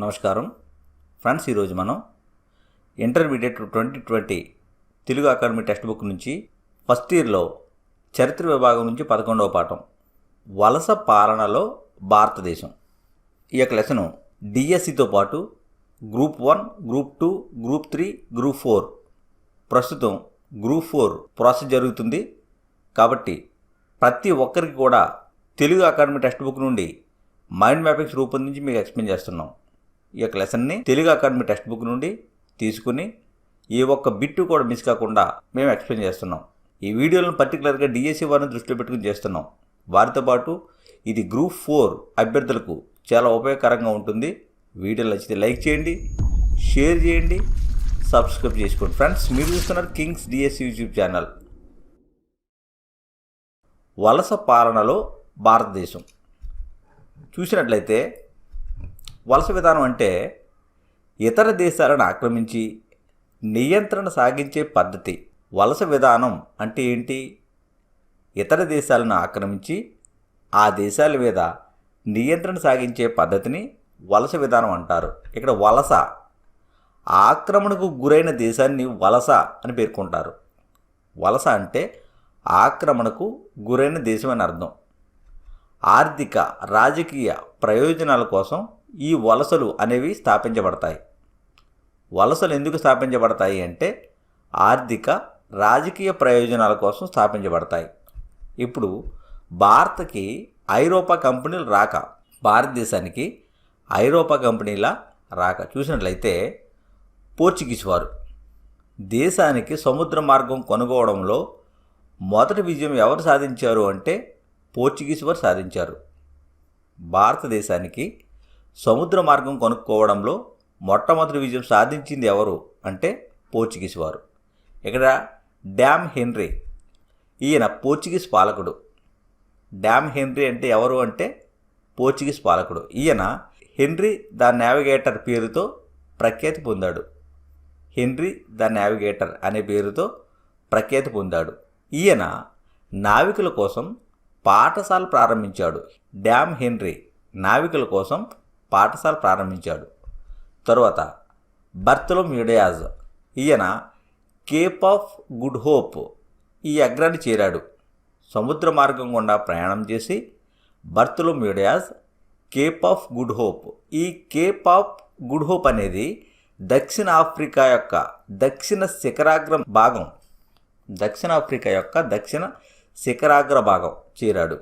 నమస్కారం ఫ్రెండ్స్, ఈరోజు మనం intermediate 2020 Telugu academy text book నుంచి ఫస్ట్ ఇయర్లో చరిత్ర విభాగం నుంచి 11వ పాఠం వలస పాలనలో భారతదేశం. ఈ యొక్క లెసను డిఎస్సితో పాటు గ్రూప్ 1, గ్రూప్ 2, గ్రూప్ 3, గ్రూప్ 4 ప్రస్తుతం గ్రూప్ 4 ప్రాసెస్ జరుగుతుంది. కాబట్టి ప్రతి ఒక్కరికి కూడా తెలుగు అకాడమీ టెక్స్ట్ బుక్ నుండి మైండ్ మ్యాపింగ్స్ రూపొందించి మీకు ఎక్స్ప్లెయిన్ చేస్తున్నాం. ఈ యొక్క లెసన్ని తెలుగు అకాడమీ టెక్స్ట్ బుక్ నుండి తీసుకుని ఏ ఒక్క బిట్టు కూడా మిస్ కాకుండా మేము ఎక్స్ప్లెయిన్ చేస్తున్నాం. ఈ వీడియోలను పర్టికులర్గా డిఎస్సి వారిని దృష్టిలో పెట్టుకుని చేస్తున్నాం. వారితో పాటు ఇది గ్రూప్ 4 అభ్యర్థులకు చాలా ఉపయోగకరంగా ఉంటుంది. వీడియోలు నచ్చితే లైక్ చేయండి, షేర్ చేయండి, సబ్స్క్రైబ్ చేసుకోండి. ఫ్రెండ్స్, మీరు చూస్తున్నారు కింగ్స్ డిఎస్సి యూట్యూబ్ ఛానల్. వలస పాలనలో భారతదేశం చూసినట్లయితే వలస విధానం అంటే ఇతర దేశాలను ఆక్రమించి నియంత్రణ సాగించే పద్ధతి. వలస విధానం అంటే ఏంటి? ఇతర దేశాలను ఆక్రమించి ఆ దేశాల మీద నియంత్రణ సాగించే పద్ధతిని వలస విధానం అంటారు. ఇక్కడ వలస ఆక్రమణకు గురైన దేశాన్ని వలస అని పేర్కొంటారు. వలస అంటే ఆక్రమణకు గురైన దేశం అని అర్థం. ఆర్థిక, రాజకీయ ప్రయోజనాల కోసం ఈ వలసలు అనేవి స్థాపించబడతాయి. వలసలు ఎందుకు స్థాపించబడతాయి అంటే ఆర్థిక, రాజకీయ ప్రయోజనాల కోసం స్థాపించబడతాయి. ఇప్పుడు భారత్కి ఐరోపా కంపెనీలు రాక, భారతదేశానికి ఐరోపా కంపెనీల రాక చూసినట్లయితే పోర్చుగీస్ వారు దేశానికి సముద్ర మార్గం కొనుగోవడంలో మొదటి విజయం ఎవరు సాధించారు అంటే పోర్చుగీస్ వారు సాధించారు. భారతదేశానికి సముద్ర మార్గం కొనుక్కోవడంలో మొట్టమొదటి విజయం సాధించింది ఎవరు అంటే పోర్చుగీస్ వారు. ఇక్కడ డ్యామ్ హెన్రీ, ఈయన పోర్చుగీస్ పాలకుడు. డ్యామ్ హెన్రీ అంటే ఎవరు అంటే పోర్చుగీస్ పాలకుడు. ఈయన హెన్రీ ద నావిగేటర్ పేరుతో ప్రఖ్యాతి పొందాడు. హెన్రీ ద నావిగేటర్ అనే పేరుతో ప్రఖ్యాతి పొందాడు. ఈయన నావికుల కోసం పాఠశాల ప్రారంభించాడు. డ్యామ్ హెన్రీ నావికుల కోసం పాఠశాల ప్రారంభించాడు. తరువాత బర్తలోమ్యూ డియాజ్, ఈయన కేప్ ఆఫ్ గుడ్ హోప్ ఈ అగ్రాన్ని చేరాడు. సముద్ర మార్గం గుండా ప్రయాణం చేసి Bartholomew Diaz Cape of Good Hope. ఈ కేప్ ఆఫ్ గుడ్ హోప్ అనేది దక్షిణ ఆఫ్రికా యొక్క దక్షిణ శిఖరాగ్ర భాగం. దక్షిణాఫ్రికా యొక్క దక్షిణ శిఖరాగ్ర భాగం చేరాడు.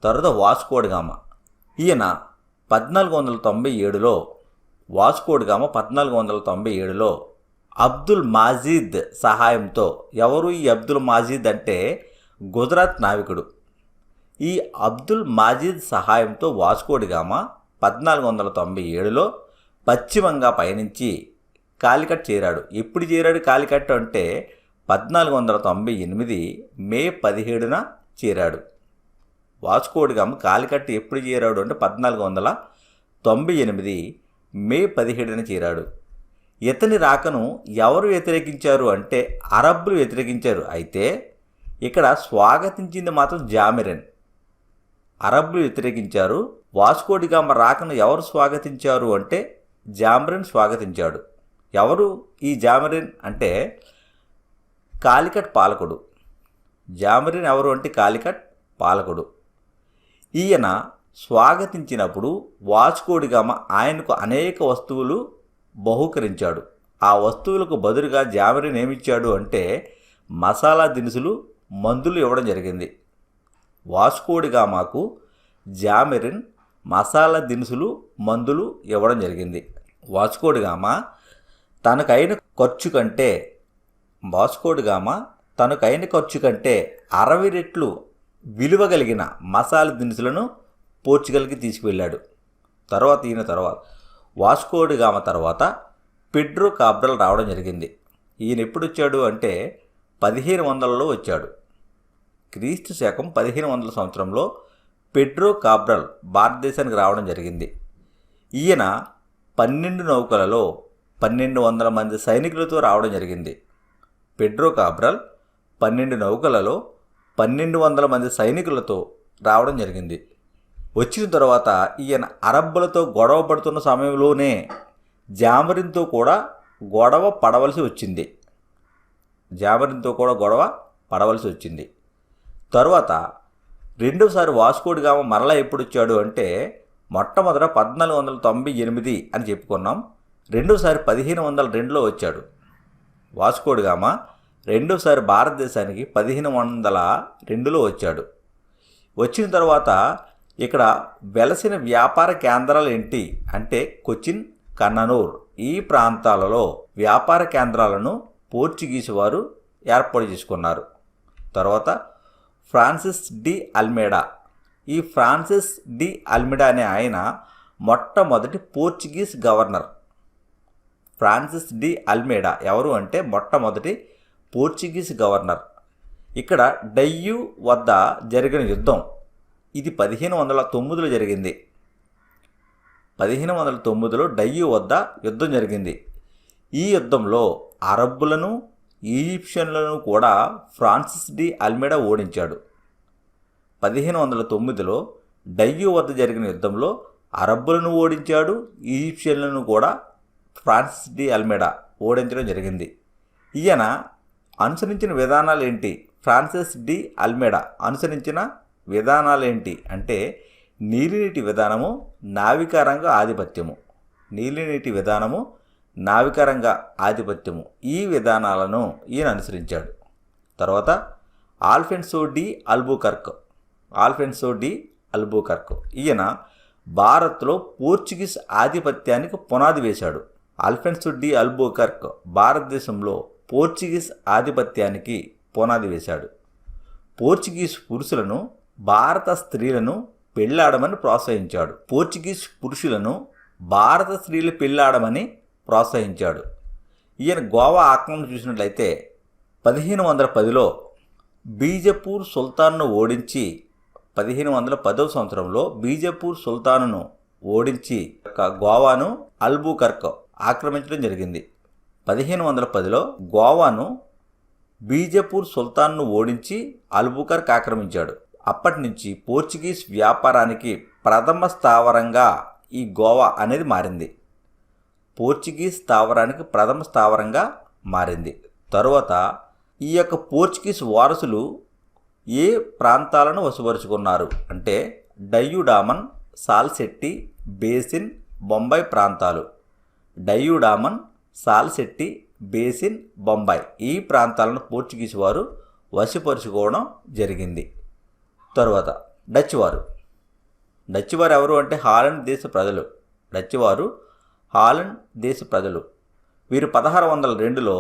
తర్వాత వాస్కో డి గామా, ఈయన 1497లో వాస్కో డి గామా 1497లో అబ్దుల్ మాజీద్ సహాయంతో, ఎవరు ఈ అబ్దుల్ మాజీద్ అంటే గుజరాత్ నావికుడు. ఈ అబ్దుల్ మాజీద్ సహాయంతో వాస్కో డి గామా 1497లో పశ్చిమంగా పయనించి కాలికట్ చేరాడు. ఎప్పుడు చేరాడు కాలికట్ అంటే 1498 మే 17న చేరాడు. వాస్కో డి గామా కాలికట్ ఎప్పుడు చేరాడు అంటే 1498 మే 17న చేరాడు. ఇతని రాకను ఎవరు వ్యతిరేకించారు అంటే అరబ్బులు వ్యతిరేకించారు. అయితే ఇక్కడ స్వాగతించింది మాత్రం జామెరిన్. అరబ్బులు వ్యతిరేకించారు. వాస్కో డి గామా రాకను ఎవరు స్వాగతించారు అంటే జామెరిన్ స్వాగతించాడు. ఎవరు ఈ జామెరిన్ అంటే కాలికట్ పాలకుడు. జామెరిన్ ఎవరు అంటే కాలికట్ పాలకుడు. ఈయన స్వాగతించినప్పుడు వాస్కో డి గామా ఆయనకు అనేక వస్తువులు బహూకరించాడు. ఆ వస్తువులకు బదులుగా జామెరిన్ ఏమిచ్చాడు అంటే మసాలా దినుసులు, మందులు ఇవ్వడం జరిగింది. వాస్కో డి గామాకు జామెరిన్ మసాలా దినుసులు, మందులు ఇవ్వడం జరిగింది. వాస్కో డి గామా తనకైన ఖర్చు కంటే 60 రెట్లు విలువ కలిగిన మసాలా దినుసులను పోర్చుగల్కి తీసుకువెళ్ళాడు. తర్వాత వాస్కో డి గామా తర్వాత పెడ్రో కాబ్రల్ రావడం జరిగింది. ఈయన ఎప్పుడు వచ్చాడు అంటే 1500లో వచ్చాడు. క్రీస్తు శకం 1500 సంవత్సరంలో పెడ్రో కాబ్రల్ భారతదేశానికి రావడం జరిగింది. ఈయన 12 నౌకలలో 1200 మంది సైనికులతో రావడం జరిగింది. పెడ్రో కాబ్రల్ 12 నౌకలలో 1200 మంది సైనికులతో రావడం జరిగింది. వచ్చిన తర్వాత ఈయన అరబ్బులతో గొడవ పడుతున్న సమయంలోనే జామరిన్తో కూడా గొడవ పడవలసి వచ్చింది. తరువాత రెండోసారి వాస్కోడి గామ మరలా ఎప్పుడు వచ్చాడు అంటే మొట్టమొదట 1498 అని చెప్పుకున్నాం. రెండోసారి 1502లో వచ్చాడు. వాస్కోడి గామ రెండోసారి భారతదేశానికి 1502లో వచ్చాడు. వచ్చిన తర్వాత ఇక్కడ వెలసిన వ్యాపార కేంద్రాలు ఏంటి అంటే కొచ్చిన్, కన్ననూర్ ఈ ప్రాంతాలలో వ్యాపార కేంద్రాలను పోర్చుగీసు వారు ఏర్పాటు చేసుకున్నారు. తర్వాత ఫ్రాన్సిస్ డి అల్మేడా. ఈ ఫ్రాన్సిస్ డి అల్మేడా అనే ఆయన మొట్టమొదటి Portuguese governor. Francis de Almeida ఎవరు అంటే మొట్టమొదటి పోర్చుగీస్ గవర్నర్. ఇక్కడ డయ్యూ వద్ద జరిగిన యుద్ధం ఇది 1509లో జరిగింది. 1509లో డయ్యూ వద్ద యుద్ధం జరిగింది. ఈ యుద్ధంలో అరబ్బులను, ఈజిప్షియన్లను కూడా ఫ్రాన్సిస్ డి అల్మేడా ఓడించాడు. 1509లో డయ్యూ వద్ద జరిగిన యుద్ధంలో అరబ్బులను ఓడించాడు, ఈజిప్షియన్లను కూడా ఫ్రాన్సిస్ డి అల్మేడా ఓడించడం జరిగింది. ఈయన అనుసరించిన విధానాలు ఏంటి? ఫ్రాన్సిస్ డి అల్మేడా అనుసరించిన విధానాలు ఏంటి అంటే నీలినీటి విధానము, నావికారంగ ఆధిపత్యము ఈ విధానాలను ఈయన అనుసరించాడు. తర్వాత ఆల్ఫెన్సో డి అల్బుకర్క్ ఈయన భారత్లో పోర్చుగీస్ ఆధిపత్యానికి పునాది వేశాడు. ఆల్ఫెన్సో డి అల్బుకర్క్ భారతదేశంలో పోర్చుగీస్ ఆధిపత్యానికి పునాది వేశాడు. పోర్చుగీస్ పురుషులను, భారత స్త్రీలను పెళ్ళాడమని ప్రోత్సహించాడు. ఈయన గోవా ఆక్రమణ చూసినట్లయితే 1510లో బీజపూర్ సుల్తాన్ను ఓడించి 1510వ సంవత్సరంలో బీజపూర్ సుల్తానును ఓడించి గోవాను అల్బుకర్క్ ఆక్రమించడం జరిగింది. 1510లో గోవాను బీజపూర్ సుల్తాన్ను ఓడించి అల్బుకర్క్ ఆక్రమించాడు. అప్పటి నుంచి పోర్చుగీస్ వ్యాపారానికి ప్రథమ స్థావరంగా ఈ గోవా అనేది మారింది. తరువాత ఈ యొక్క పోర్చుగీస్ వారసులు ఏ ప్రాంతాలను వశపరుచుకున్నారు అంటే డయ్యూడామన్, సాల్సెట్టి, బేసిన్, బొంబాయి ప్రాంతాలు. ఈ ప్రాంతాలను పోర్చుగీస్ వారు వశపరుచుకోవడం జరిగింది. తరువాత డచ్ వారు ఎవరు అంటే హాలండ్ దేశ ప్రజలు. వీరు 1602లో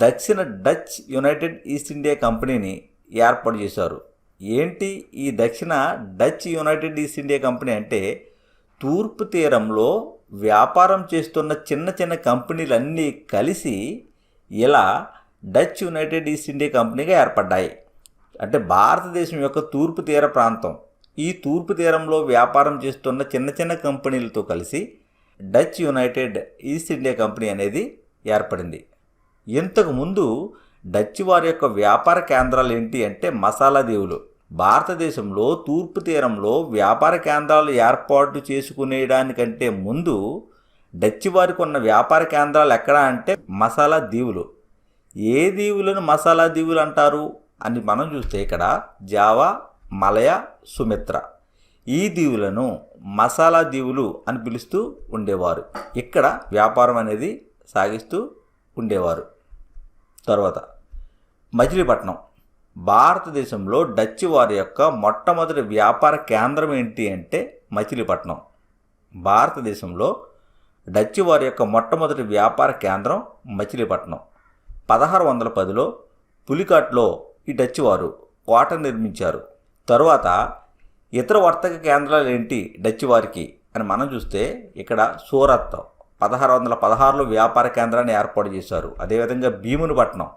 దక్షిణ డచ్ యునైటెడ్ ఈస్ట్ ఇండియా కంపెనీని ఏర్పాటు చేశారు. ఏంటి ఈ దక్షిణ Dutch United east India company అంటే తూర్పు తీరంలో వ్యాపారం చేస్తున్న చిన్న చిన్న కంపెనీలన్నీ కలిసి ఇలా డచ్ యునైటెడ్ ఈస్ట్ ఇండియా కంపెనీగా ఏర్పడ్డాయి. అంటే భారతదేశం యొక్క తూర్పు తీర ప్రాంతం, ఈ తూర్పు తీరంలో వ్యాపారం చేస్తున్న చిన్న చిన్న కంపెనీలతో కలిసి Dutch United east India company అనేది ఏర్పడింది. ఇంతకుముందు డచ్ వారి యొక్క వ్యాపార కేంద్రాలు ఏంటి అంటే మసాలా దీవులు. భారతదేశంలో తూర్పు తీరంలో వ్యాపార కేంద్రాలు ఏర్పాటు చేసుకునేదానికంటే ముందు డచ్ వారికి ఉన్న వ్యాపార కేంద్రాలు ఎక్కడ అంటే మసాలా దీవులు. ఏ దీవులను మసాలా దీవులు అంటారు అని మనం చూస్తే ఇక్కడ జావా, మలయ, సుమిత్ర ఈ దీవులను మసాలా దీవులు అని పిలుస్తూ ఉండేవారు. ఇక్కడ వ్యాపారం అనేది సాగిస్తూ ఉండేవారు. తర్వాత మచిలీపట్నం. భారతదేశంలో డచ్ వారి యొక్క మొట్టమొదటి వ్యాపార కేంద్రం ఏంటి అంటే మచిలీపట్నం. భారతదేశంలో డచ్ వారి యొక్క మొట్టమొదటి వ్యాపార కేంద్రం మచిలీపట్నం. 1610లో పులికాట్లో ఈ డచ్ వారు కోట నిర్మించారు. తరువాత ఇతర వర్తక కేంద్రాలు ఏంటి డచ్ వారికి అని మనం చూస్తే ఇక్కడ సూరత్ 1616లో వ్యాపార కేంద్రాన్ని ఏర్పాటు చేశారు. అదేవిధంగా భీమునిపట్నం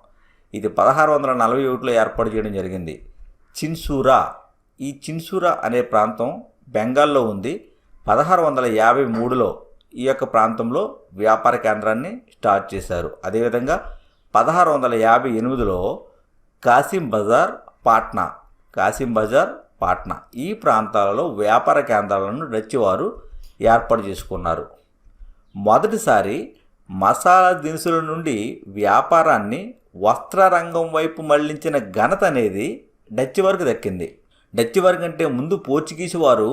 ఇది 1641లో ఏర్పాటు చేయడం జరిగింది. చిన్సూరా అనే ప్రాంతం బెంగాల్లో ఉంది. 1653లో ఈ యొక్క ప్రాంతంలో వ్యాపార కేంద్రాన్ని స్టార్ట్ చేశారు. అదేవిధంగా 1658లో కాసిం బజార్ పాట్నా ఈ ప్రాంతాలలో వ్యాపార కేంద్రాలను డచ్ వారు ఏర్పాటు చేసుకున్నారు. మొదటిసారి మసాలా దినుసుల నుండి వ్యాపారాన్ని వస్త్ర రంగం వైపు మళ్లించిన ఘనత అనేది డచ్ వారికి దక్కింది. డచ్ వారి కంటే ముందు పోర్చుగీసు వారు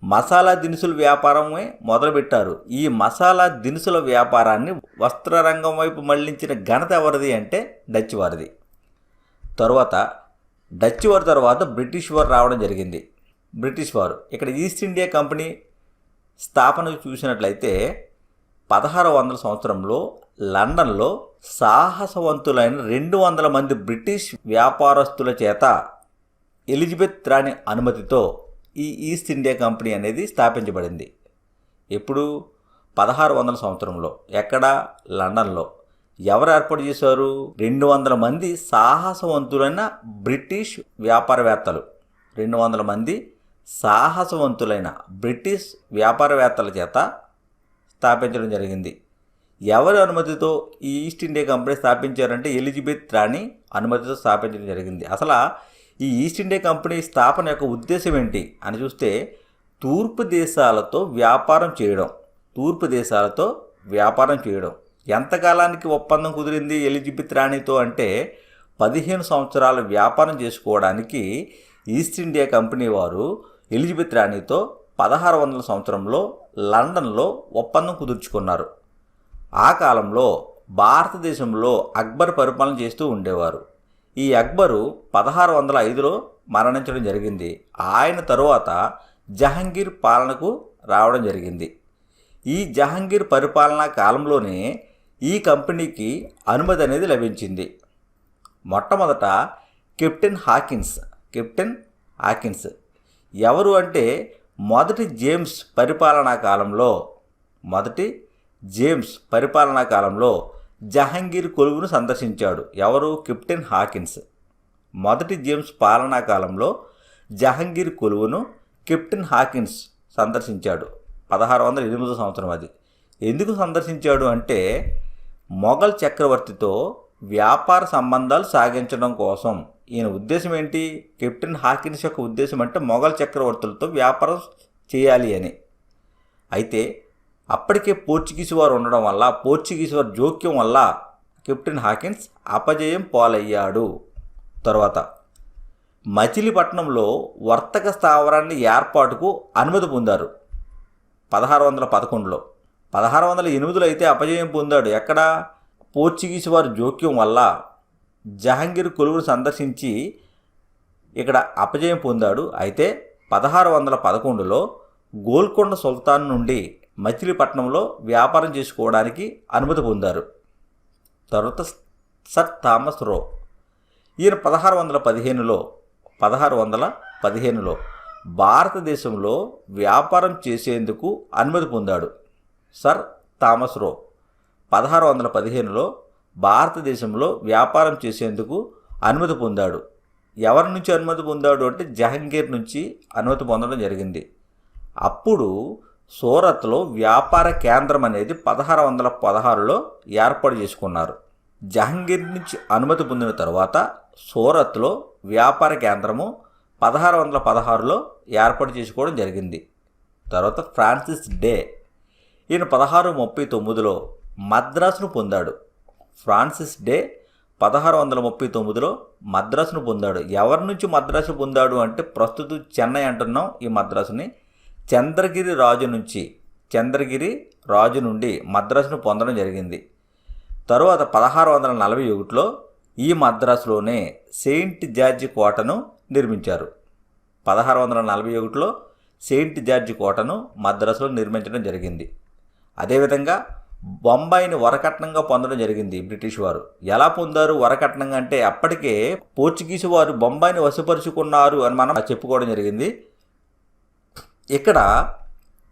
మసాలా దినుసుల వ్యాపారమే మొదలుపెట్టారు. ఈ మసాలా దినుసుల వ్యాపారాన్ని వస్త్ర రంగం వైపు మళ్లించిన ఘనత ఎవరిది అంటే డచ్ వారిది. తరువాత డచ్ వారి తర్వాత బ్రిటిష్ వారు రావడం జరిగింది. బ్రిటిష్ వారు ఇక్కడ ఈస్ట్ ఇండియా కంపెనీ స్థాపన చూసినట్లయితే 1600 సంవత్సరంలో లండన్లో సాహసవంతులైన 200 మంది బ్రిటిష్ వ్యాపారస్తుల చేత ఎలిజబెత్ రాణి అనుమతితో ఈ ఈస్ట్ ఇండియా కంపెనీ అనేది స్థాపించబడింది. ఎప్పుడు 1600 సంవత్సరంలో. ఎక్కడ? లండన్లో. ఎవరు ఏర్పాటు చేశారు? 200 మంది సాహసవంతులైన బ్రిటిష్ వ్యాపారవేత్తలు. 200 మంది సాహసవంతులైన బ్రిటిష్ వ్యాపారవేత్తల చేత స్థాపించడం జరిగింది. ఎవరి అనుమతితో ఈ ఈస్ట్ ఇండియా కంపెనీ స్థాపించారంటే ఎలిజబెత్ రాణి అనుమతితో స్థాపించడం జరిగింది. అసలు ఈ ఈస్ట్ ఇండియా కంపెనీ స్థాపన యొక్క ఉద్దేశం ఏంటి అని చూస్తే తూర్పు దేశాలతో వ్యాపారం చేయడం. తూర్పు దేశాలతో వ్యాపారం చేయడం. ఎంతకాలానికి ఒప్పందం కుదిరింది ఎలిజబెత్ రాణితో అంటే 15 సంవత్సరాల వ్యాపారం చేసుకోవడానికి ఈస్ట్ ఇండియా కంపెనీ వారు ఎలిజబెత్ రాణితో 1600 సంవత్సరంలో లండన్లో ఒప్పందం కుదుర్చుకున్నారు. ఆ కాలంలో భారతదేశంలో అక్బర్ పరిపాలన చేస్తూ ఉండేవారు. ఈ అక్బరు 1605లో మరణించడం జరిగింది. ఆయన తరువాత జహంగీర్ పాలనకు రావడం జరిగింది. ఈ జహంగీర్ పరిపాలనా కాలంలోనే ఈ కంపెనీకి అనుమతి అనేది లభించింది. మొట్టమొదట కెప్టెన్ హాకిన్స్ ఎవరు అంటే మొదటి జేమ్స్ పరిపాలనా కాలంలో జహంగీర్ కొలువును సందర్శించాడు. ఎవరు? Captain Hawkins. మొదటి జేమ్స్ పాలనా కాలంలో జహంగీర్ కొలువును కెప్టెన్ హాకిన్స్ సందర్శించాడు. 1608 సంవత్సరం అది. ఎందుకు సందర్శించాడు అంటే మొఘల్ చక్రవర్తితో వ్యాపార సంబంధాలు సాగించడం కోసం. ఈయన ఉద్దేశం ఏంటి? కెప్టెన్ హాకిన్స్ యొక్క ఉద్దేశం అంటే మొఘల్ చక్రవర్తులతో వ్యాపారం చేయాలి అని. అయితే అప్పటికే పోర్చుగీసు వారు ఉండడం వల్ల, పోర్చుగీసు వారి జోక్యం వల్ల కెప్టెన్ హాకిన్స్ అపజయం పాలయ్యాడు. తర్వాత మచిలీపట్నంలో వర్తక స్థావరాన్ని ఏర్పాటుకు అనుమతి పొందారు 1611లో. 1608లో అయితే అపజయం పొందాడు. ఎక్కడ? పోర్చుగీసు వారి జోక్యం వల్ల జహంగీర్ కొలువును సందర్శించి ఇక్కడ అపజయం పొందాడు. అయితే 1611లో గోల్కొండ సుల్తాన్ నుండి మచిలీపట్నంలో వ్యాపారం చేసుకోవడానికి అనుమతి పొందారు. తర్వాత సర్ థామస్ రో. ఈయన 1615లో భారతదేశంలో వ్యాపారం చేసేందుకు అనుమతి పొందాడు. సర్ థామస్ రో 1615లో భారతదేశంలో వ్యాపారం చేసేందుకు అనుమతి పొందాడు. ఎవరి నుంచి అనుమతి పొందాడు అంటే జహంగీర్ నుంచి అనుమతి పొందడం జరిగింది. అప్పుడు సూరత్లో వ్యాపార కేంద్రం అనేది 1616లో ఏర్పాటు చేసుకున్నారు. జహంగీర్ నుంచి అనుమతి పొందిన తర్వాత సూరత్లో వ్యాపార కేంద్రము 1616లో ఏర్పాటు చేసుకోవడం జరిగింది. తర్వాత ఫ్రాన్సిస్ డే. ఈయన 1639లో మద్రాసును పొందాడు. ఫ్రాన్సిస్ డే 1639లో మద్రాసును పొందాడు. ఎవరి నుంచి మద్రాసు పొందాడు అంటే ప్రస్తుతం చెన్నై అంటున్నాం. ఈ మద్రాసుని చంద్రగిరి రాజు నుండి మద్రాసును పొందడం జరిగింది. తరువాత 1641లో ఈ మద్రాసులోనే సెయింట్ జార్జి కోటను నిర్మించారు. 1641లో సెయింట్ జార్జి కోటను మద్రాసులో నిర్మించడం జరిగింది. అదేవిధంగా బొంబాయిని వరకట్నంగా పొందడం జరిగింది బ్రిటిష్ వారు. ఎలా పొందారు వరకట్నంగా అంటే అప్పటికే పోర్చుగీసు వారు బొంబాయిని వశపరుచుకున్నారు అని మనం చెప్పుకోవడం జరిగింది. ఇక్కడ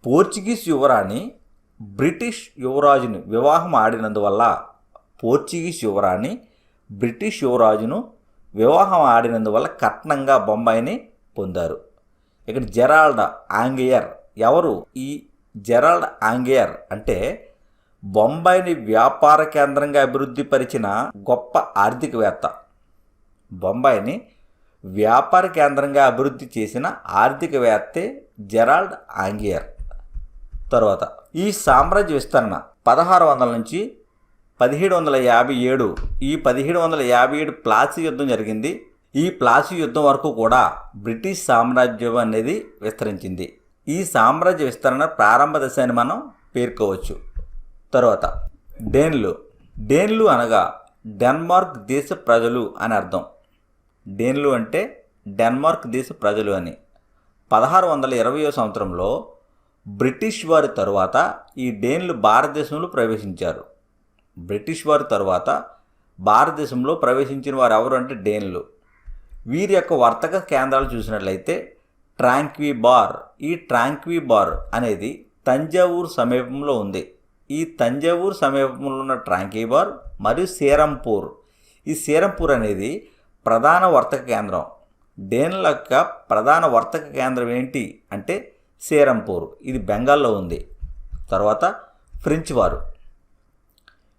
పోర్చుగీస్ యువరాణి బ్రిటిష్ యువరాజుని వివాహం ఆడినందువల్ల బ్రిటిష్ యువరాజును వివాహం ఆడినందువల్ల కట్నంగా బొంబాయిని పొందారు. ఇక్కడ జెరాల్డ్ ఆంగియర్. ఎవరు ఈ జెరాల్డ్ ఆంగియర్ అంటే బొంబాయిని వ్యాపార కేంద్రంగా అభివృద్ధి పరిచిన గొప్ప ఆర్థికవేత్త. బొంబాయిని వ్యాపార కేంద్రంగా అభివృద్ధి చేసిన ఆర్థికవేత్తే జెరాల్డ్ ఆంగియర్. తర్వాత ఈ సామ్రాజ్య విస్తరణ 1600 నుంచి 1757, ఈ 1757 ప్లాసీ యుద్ధం జరిగింది. ఈ ప్లాసీ యుద్ధం వరకు కూడా బ్రిటిష్ సామ్రాజ్యం అనేది విస్తరించింది. ఈ సామ్రాజ్య విస్తరణ ప్రారంభ దశ అని మనం పేర్కోవచ్చు. తర్వాత డేన్లు అనగా డెన్మార్క్ దేశ ప్రజలు అని అర్థం. డేన్లు అంటే డెన్మార్క్ దేశ ప్రజలు అని. 1620వ సంవత్సరంలో బ్రిటిష్ వారి తరువాత ఈ డేన్లు భారతదేశంలో ప్రవేశించారు. బ్రిటిష్ వారి తరువాత భారతదేశంలో ప్రవేశించిన వారు ఎవరు అంటే డేన్లు. వీరి యొక్క వర్తక కేంద్రాలు చూసినట్లయితే ట్రాంక్వీబార్. ఈ ట్రాంక్వీబార్ అనేది తంజావూరు సమీపంలో ఉంది. ఈ తంజావూరు సమీపంలో ఉన్న ట్రాంక్వీబార్ మరియు సేరంపూర్. ఈ సేరంపూర్ అనేది ప్రధాన వర్తక కేంద్రం. డేన్ల యొక్క ప్రధాన వర్తక కేంద్రం ఏంటి అంటే సేరంపూర్. ఇది బెంగాల్లో ఉంది. తర్వాత ఫ్రెంచ్ వారు.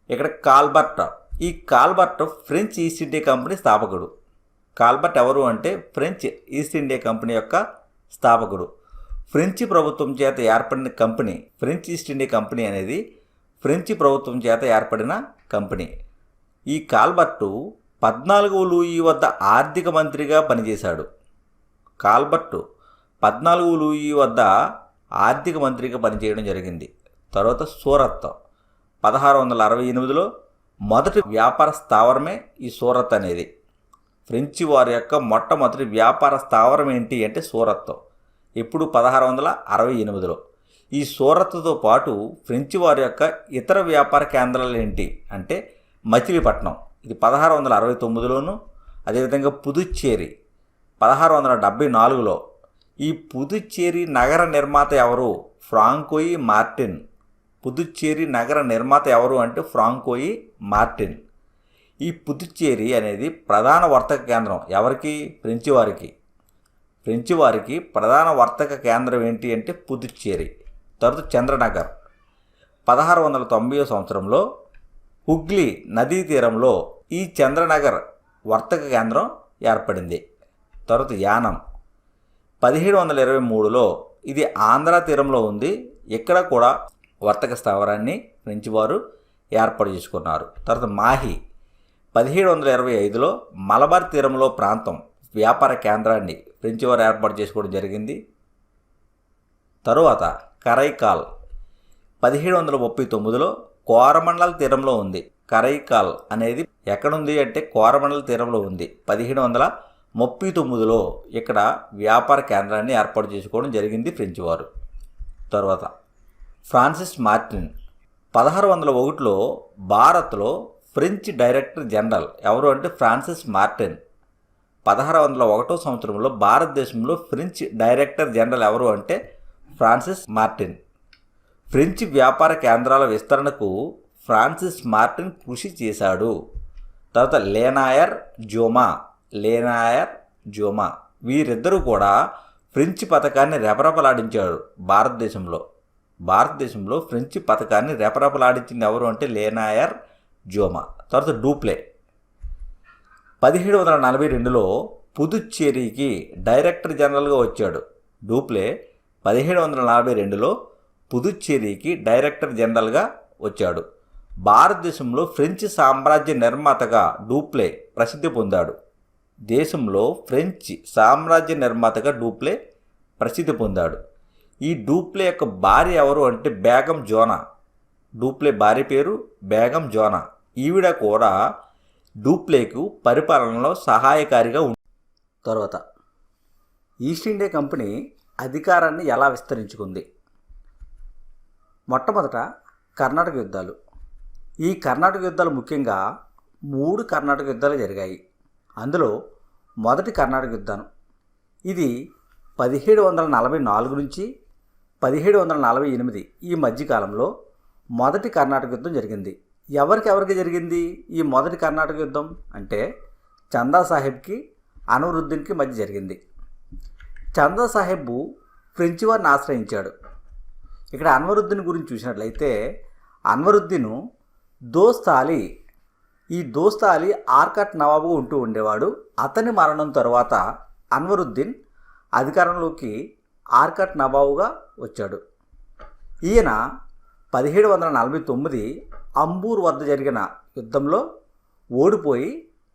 ఇక్కడ కాల్బర్ట్. ఈ కాల్బర్ట్ ఫ్రెంచ్ ఈస్ట్ ఇండియా కంపెనీ స్థాపకుడు. కాల్బర్ట్ ఎవరు అంటే ఫ్రెంచ్ ఈస్ట్ ఇండియా కంపెనీ యొక్క స్థాపకుడు. ఫ్రెంచ్ ప్రభుత్వం చేత ఏర్పడిన company. French east India company అనేది ఫ్రెంచ్ ప్రభుత్వం చేత ఏర్పడిన కంపెనీ. ఈ కాల్బర్టు 14వ లూయి వద్ద ఆర్థిక మంత్రిగా పనిచేశాడు. కాల్బర్టు 14వ లూయి వద్ద ఆర్థిక మంత్రిగా పనిచేయడం జరిగింది. తర్వాత సూరత్. 1668లో మొదటి వ్యాపార స్థావరమే ఈ సూరత్ అనేది. ఫ్రెంచి వారి యొక్క మొట్టమొదటి వ్యాపార స్థావరం ఏంటి అంటే సూరత్. ఇప్పుడు 1668లో. ఈ సూరత్తో పాటు ఫ్రెంచి వారి యొక్క ఇతర వ్యాపార కేంద్రాలు ఏంటి అంటే మచిలీపట్నం. ఇది 1669లోను. అదేవిధంగా పుదుచ్చేరి 1674లో. ఈ పుదుచ్చేరి నగర నిర్మాత ఎవరు? ఫ్రాంకోయి మార్టిన్. పుదుచ్చేరి నగర నిర్మాత ఎవరు అంటే ఫ్రాంకోయి మార్టిన్. ఈ పుదుచ్చేరి అనేది ప్రధాన వర్తక కేంద్రం ఎవరికి? ఫ్రెంచి వారికి. ఫ్రెంచి వారికి ప్రధాన వర్తక కేంద్రం ఏంటి అంటే పుదుచ్చేరి. తర్వాత చంద్రనగర్. 1690వ సంవత్సరంలో హుగ్లీ నదీ తీరంలో ఈ చంద్రనగర్ వర్తక కేంద్రం ఏర్పడింది. తర్వాత యానం. 1723లో ఇది ఆంధ్ర తీరంలో ఉంది. ఇక్కడ కూడా వర్తక స్థావరాన్ని ఫ్రెంచి వారు ఏర్పాటు చేసుకున్నారు. తర్వాత మాహి. 1725లో మలబార్ తీరంలో ప్రాంతం వ్యాపార కేంద్రాన్ని ఫ్రెంచి వారు ఏర్పాటు చేసుకోవడం జరిగింది. తరువాత కరైకాల్. 1739లో కోరమండల్ తీరంలో ఉంది. కరైకాల్ అనేది ఎక్కడుంది అంటే కోరమండల్ తీరంలో ఉంది. 1739లో ఇక్కడ వ్యాపార కేంద్రాన్ని ఏర్పాటు చేసుకోవడం జరిగింది ఫ్రెంచి వారు. తర్వాత ఫ్రాన్సిస్ మార్టిన్. 1601లో భారత్లో ఫ్రెంచ్ డైరెక్టర్ జనరల్ ఎవరు అంటే ఫ్రాన్సిస్ మార్టిన్. 1601వ సంవత్సరంలో భారతదేశంలో ఫ్రెంచ్ డైరెక్టర్ జనరల్ ఎవరు అంటే ఫ్రాన్సిస్ మార్టిన్. ఫ్రెంచ్ వ్యాపార కేంద్రాల విస్తరణకు ఫ్రాన్సిస్ మార్టిన్ కృషి చేశాడు. తర్వాత లేనాయర్ జోమా వీరిద్దరూ కూడా ఫ్రెంచ్ పథకాన్ని రెపరెపలాడించారు భారతదేశంలో ఫ్రెంచ్ పథకాన్ని రెపరెపలాడించింది ఎవరు అంటే లేనాయర్ జోమా. తర్వాత డూప్లే. 1742లో పుదుచ్చేరికి డైరెక్టర్ జనరల్గా వచ్చాడు. డూప్లే 1742లో పుదుచ్చేరికి డైరెక్టర్ జనరల్గా వచ్చాడు. భారతదేశంలో ఫ్రెంచ్ సామ్రాజ్య నిర్మాతగా డూప్లే ప్రసిద్ధి పొందాడు. దేశంలో ఫ్రెంచ్ సామ్రాజ్య నిర్మాతగా డూప్లే ప్రసిద్ధి పొందాడు. ఈ డూప్లే యొక్క భార్య ఎవరు అంటే బేగం జోనా. డూప్లే భార్య పేరు బేగం జోనా. ఈవిడ కూడా డూప్లేకు పరిపాలనలో సహాయకారిగా ఉంది. తర్వాత ఈస్ట్ ఇండియా కంపెనీ అధికారాన్ని ఎలా విస్తరించుకుంది? మొట్టమొదట కర్ణాటక యుద్ధాలు. ఈ కర్ణాటక యుద్ధాలు ముఖ్యంగా 3 కర్ణాటక యుద్ధాలు జరిగాయి. అందులో మొదటి కర్ణాటక యుద్ధం ఇది 1744 నుంచి 1748 ఈ మధ్యకాలంలో మొదటి కర్ణాటక యుద్ధం జరిగింది. ఎవరికి జరిగింది ఈ మొదటి కర్ణాటక యుద్ధం అంటే చందా సాహెబ్కి అన్వరుద్దీన్కి మధ్య జరిగింది. చందా సాహెబ్ ఫ్రెంచి వారిని ఆశ్రయించాడు. ఇక్కడ అన్వరుద్దీన్ గురించి చూసినట్లయితే అన్వరుద్దీన్ దోస్త్ అలీ ఈ దోస్తాలి ఆర్కాట్ నవాబుగా ఉంటూ ఉండేవాడు. అతని మరణం తర్వాత అన్వరుద్దీన్ అధికారంలోకి ఆర్కాట్ నవాబుగా వచ్చాడు. ఈయన 1749 అంబూర్ వద్ద జరిగిన యుద్ధంలో ఓడిపోయి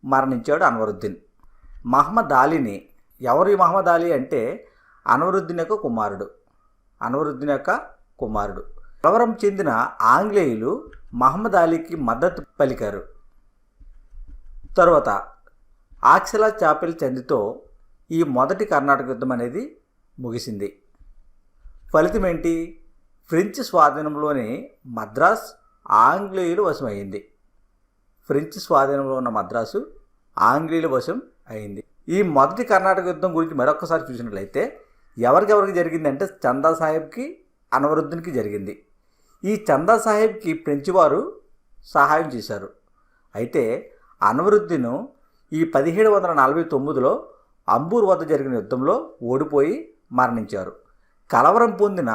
మరణించాడు అన్వరుద్దీన్. మహమ్మద్ అలీని, ఎవరు ఈ మహమ్మద్ అలీ అంటే అన్వరుద్దీన్ యొక్క కుమారుడు. కలవరం చెందిన ఆంగ్లేయులు మహమ్మద్ అలీకి మద్దతు పలికారు. తరువాత ఆక్సలా చాపెల్ చందితో ఈ మొదటి కర్ణాటక యుద్ధం అనేది ముగిసింది. ఫలితం ఏంటి? ఫ్రెంచ్ స్వాధీనంలోని మద్రాస్ ఆంగ్లేయుల వశం అయింది. ఫ్రెంచ్ స్వాధీనంలో ఉన్న మద్రాసు ఆంగ్లేయుల వశం అయింది. ఈ మొదటి కర్ణాటక యుద్ధం గురించి మరొకసారి చూసినట్లయితే ఎవరికెవరికి జరిగిందంటే చందా సాహెబ్కి, అన్వరుద్దీన్కి జరిగింది. ఈ చందా సాహెబ్కి ఫ్రెంచ్ వారు సహాయం చేశారు. అయితే అన్వరుద్దీన్ ఈ 1749లో అంబూర్ వద్ద జరిగిన యుద్ధంలో ఓడిపోయి మరణించారు. కలవరం పొందిన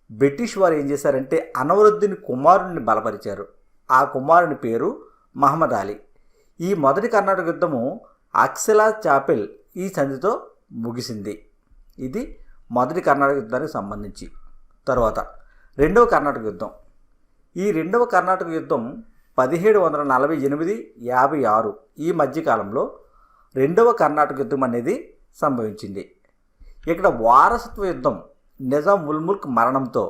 బ్రిటిష్ వారు ఏం చేశారంటే అన్వరుద్దీన్ కుమారుడిని బలపరిచారు. ఆ కుమారుని పేరు మహమ్మద్ అలీ. ఈ మొదటి కర్ణాటక యుద్ధము ఆక్సలా చాపెల్ ఈ సంధితో ముగిసింది. ఇది మొదటి కర్ణాటక యుద్ధానికి సంబంధించి. తర్వాత రెండవ కర్ణాటక యుద్ధం. ఈ రెండవ కర్ణాటక యుద్ధం 1748-56 ఈ మధ్యకాలంలో రెండవ కర్ణాటక యుద్ధం అనేది సంభవించింది. ఇక్కడ వారసత్వ యుద్ధం నిజాం ఉల్ ముల్క్ మరణంతో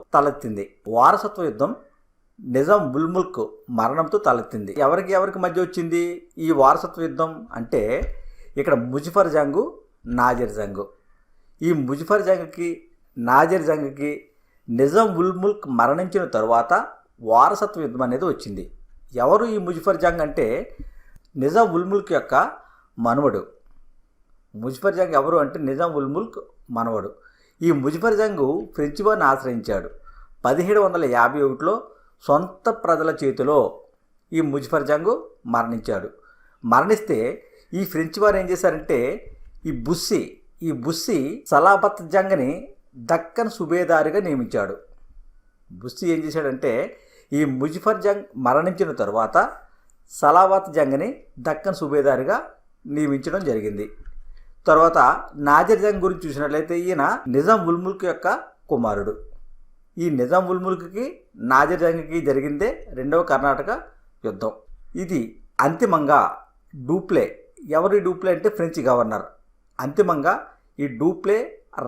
తలెత్తింది. ఎవరికి మధ్య వచ్చింది ఈ వారసత్వ యుద్ధం అంటే ఇక్కడ ముజఫర్ జంగు, నాజర్ జంగు. ఈ ముజఫర్ జంగ్కి, నాజర్ జంగ్కి నిజాం ఉల్ ముల్క్ మరణించిన తరువాత వారసత్వ యుద్ధం అనేది వచ్చింది. ఎవరు ఈ ముజఫర్ జంగ్ అంటే నిజాం ఉల్ ముల్క్ యొక్క మనవడు. ముజఫర్ జంగ్ ఎవరు అంటే నిజాం ఉల్ ముల్క్ మనవడు. ఈ ముజఫర్ జంగు ఫ్రెంచ్ వారిని ఆశ్రయించాడు. 1751లో సొంత ప్రజల చేతిలో ఈ ముజఫర్ జంగు మరణిస్తే ఈ ఫ్రెంచ్ వారు ఏం చేశారంటే ఈ బుస్సీ సలాబత్ జంగ్ని దక్కన్ సుబేదారిగా నియమించాడు. బుస్సీ ఏం చేశాడంటే ఈ ముజఫర్ జంగ్ మరణించిన తరువాత సలాబత్ జంగ్ని దక్కన్ సుబేదారిగా నియమించడం జరిగింది. తర్వాత నాజర్ జంగ్ గురించి చూసినట్లయితే ఈయన నిజాం ఉల్ ముల్క్ యొక్క కుమారుడు. ఈ నిజాం ఉల్ ముల్క్కి, నాజర్ జంగ్కి జరిగిందే రెండవ కర్ణాటక యుద్ధం. ఇది అంతిమంగా డూప్లే, ఎవరి డూప్లే అంటే ఫ్రెంచ్ గవర్నర్, అంతిమంగా ఈ డూప్లే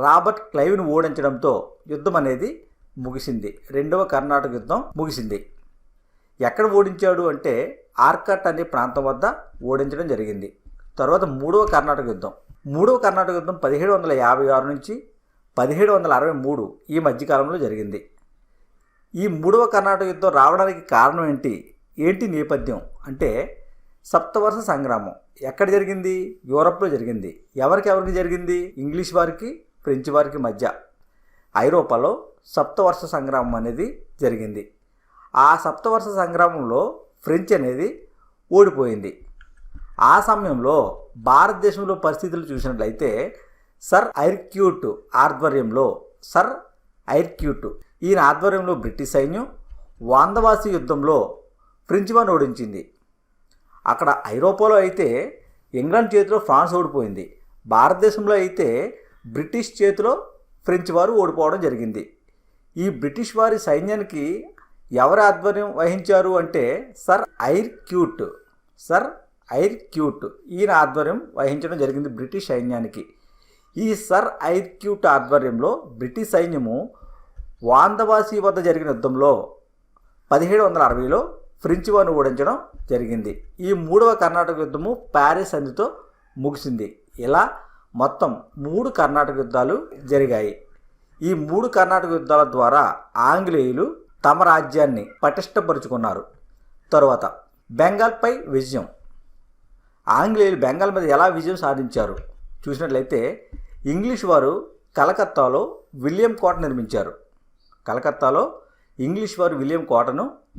రాబర్ట్ క్లైవ్ను ఓడించడంతో యుద్ధం అనేది ముగిసింది. రెండవ కర్ణాటక యుద్ధం ముగిసింది. ఎక్కడ ఓడించాడు అంటే ఆర్కాట్ అనే ప్రాంతం వద్ద ఓడించడం జరిగింది. తర్వాత మూడవ కర్ణాటక యుద్ధం 1756 నుంచి 1763 ఈ మధ్యకాలంలో జరిగింది. ఈ మూడవ కర్ణాటక యుద్ధం రావడానికి కారణం ఏంటి నేపథ్యం అంటే సప్తవర్ష సంగ్రామం. ఎక్కడ జరిగింది? యూరప్లో జరిగింది. ఎవరికి జరిగింది? ఇంగ్లీష్ వారికి, ఫ్రెంచ్ వారికి మధ్య ఐరోపాలో సప్తవర్ష సంగ్రామం అనేది జరిగింది. ఆ సప్తవర్ష సంగ్రామంలో ఫ్రెంచ్ అనేది ఓడిపోయింది. ఆ సమయంలో భారతదేశంలో పరిస్థితులు చూసినట్లయితే సర్ ఐర్క్యూట్ ఈయన ఆధ్వర్యంలో బ్రిటిష్ సైన్యం వాందవాసి యుద్ధంలో ఫ్రెంచ్ వారిని ఓడించింది. అక్కడ ఐరోపాలో అయితే ఇంగ్లాండ్ చేతిలో ఫ్రాన్స్ ఓడిపోయింది. భారతదేశంలో అయితే బ్రిటిష్ చేతిలో ఫ్రెంచ్ వారు ఓడిపోవడం జరిగింది. ఈ బ్రిటిష్ వారి సైన్యానికి ఎవరు ఆధ్వర్యం వహించారు అంటే సర్ ఐర్క్యూట్ ఈయన ఆధ్వర్యం వహించడం జరిగింది బ్రిటిష్ సైన్యానికి. ఈ సర్ ఐర్క్యూట్ ఆధ్వర్యంలో బ్రిటిష్ సైన్యము వాందవాసి వద్ద జరిగిన యుద్ధంలో 1760లో ఫ్రెంచ్ వారిని ఓడించడం జరిగింది. ఈ మూడవ కర్ణాటక యుద్ధము ప్యారిస్ సంధితో ముగిసింది. ఇలా మొత్తం 3 కర్ణాటక యుద్ధాలు జరిగాయి. ఈ 3 కర్ణాటక యుద్ధాల ద్వారా ఆంగ్లేయులు తమ రాజ్యాన్ని పటిష్టపరుచుకున్నారు. తరువాత బెంగాల్పై విజయం. ఆంగ్లేయులు బెంగాల్ మీద ఎలా విజయం సాధించారు చూసినట్లయితే ఇంగ్లీష్ వారు కలకత్తాలో విలియం కోటను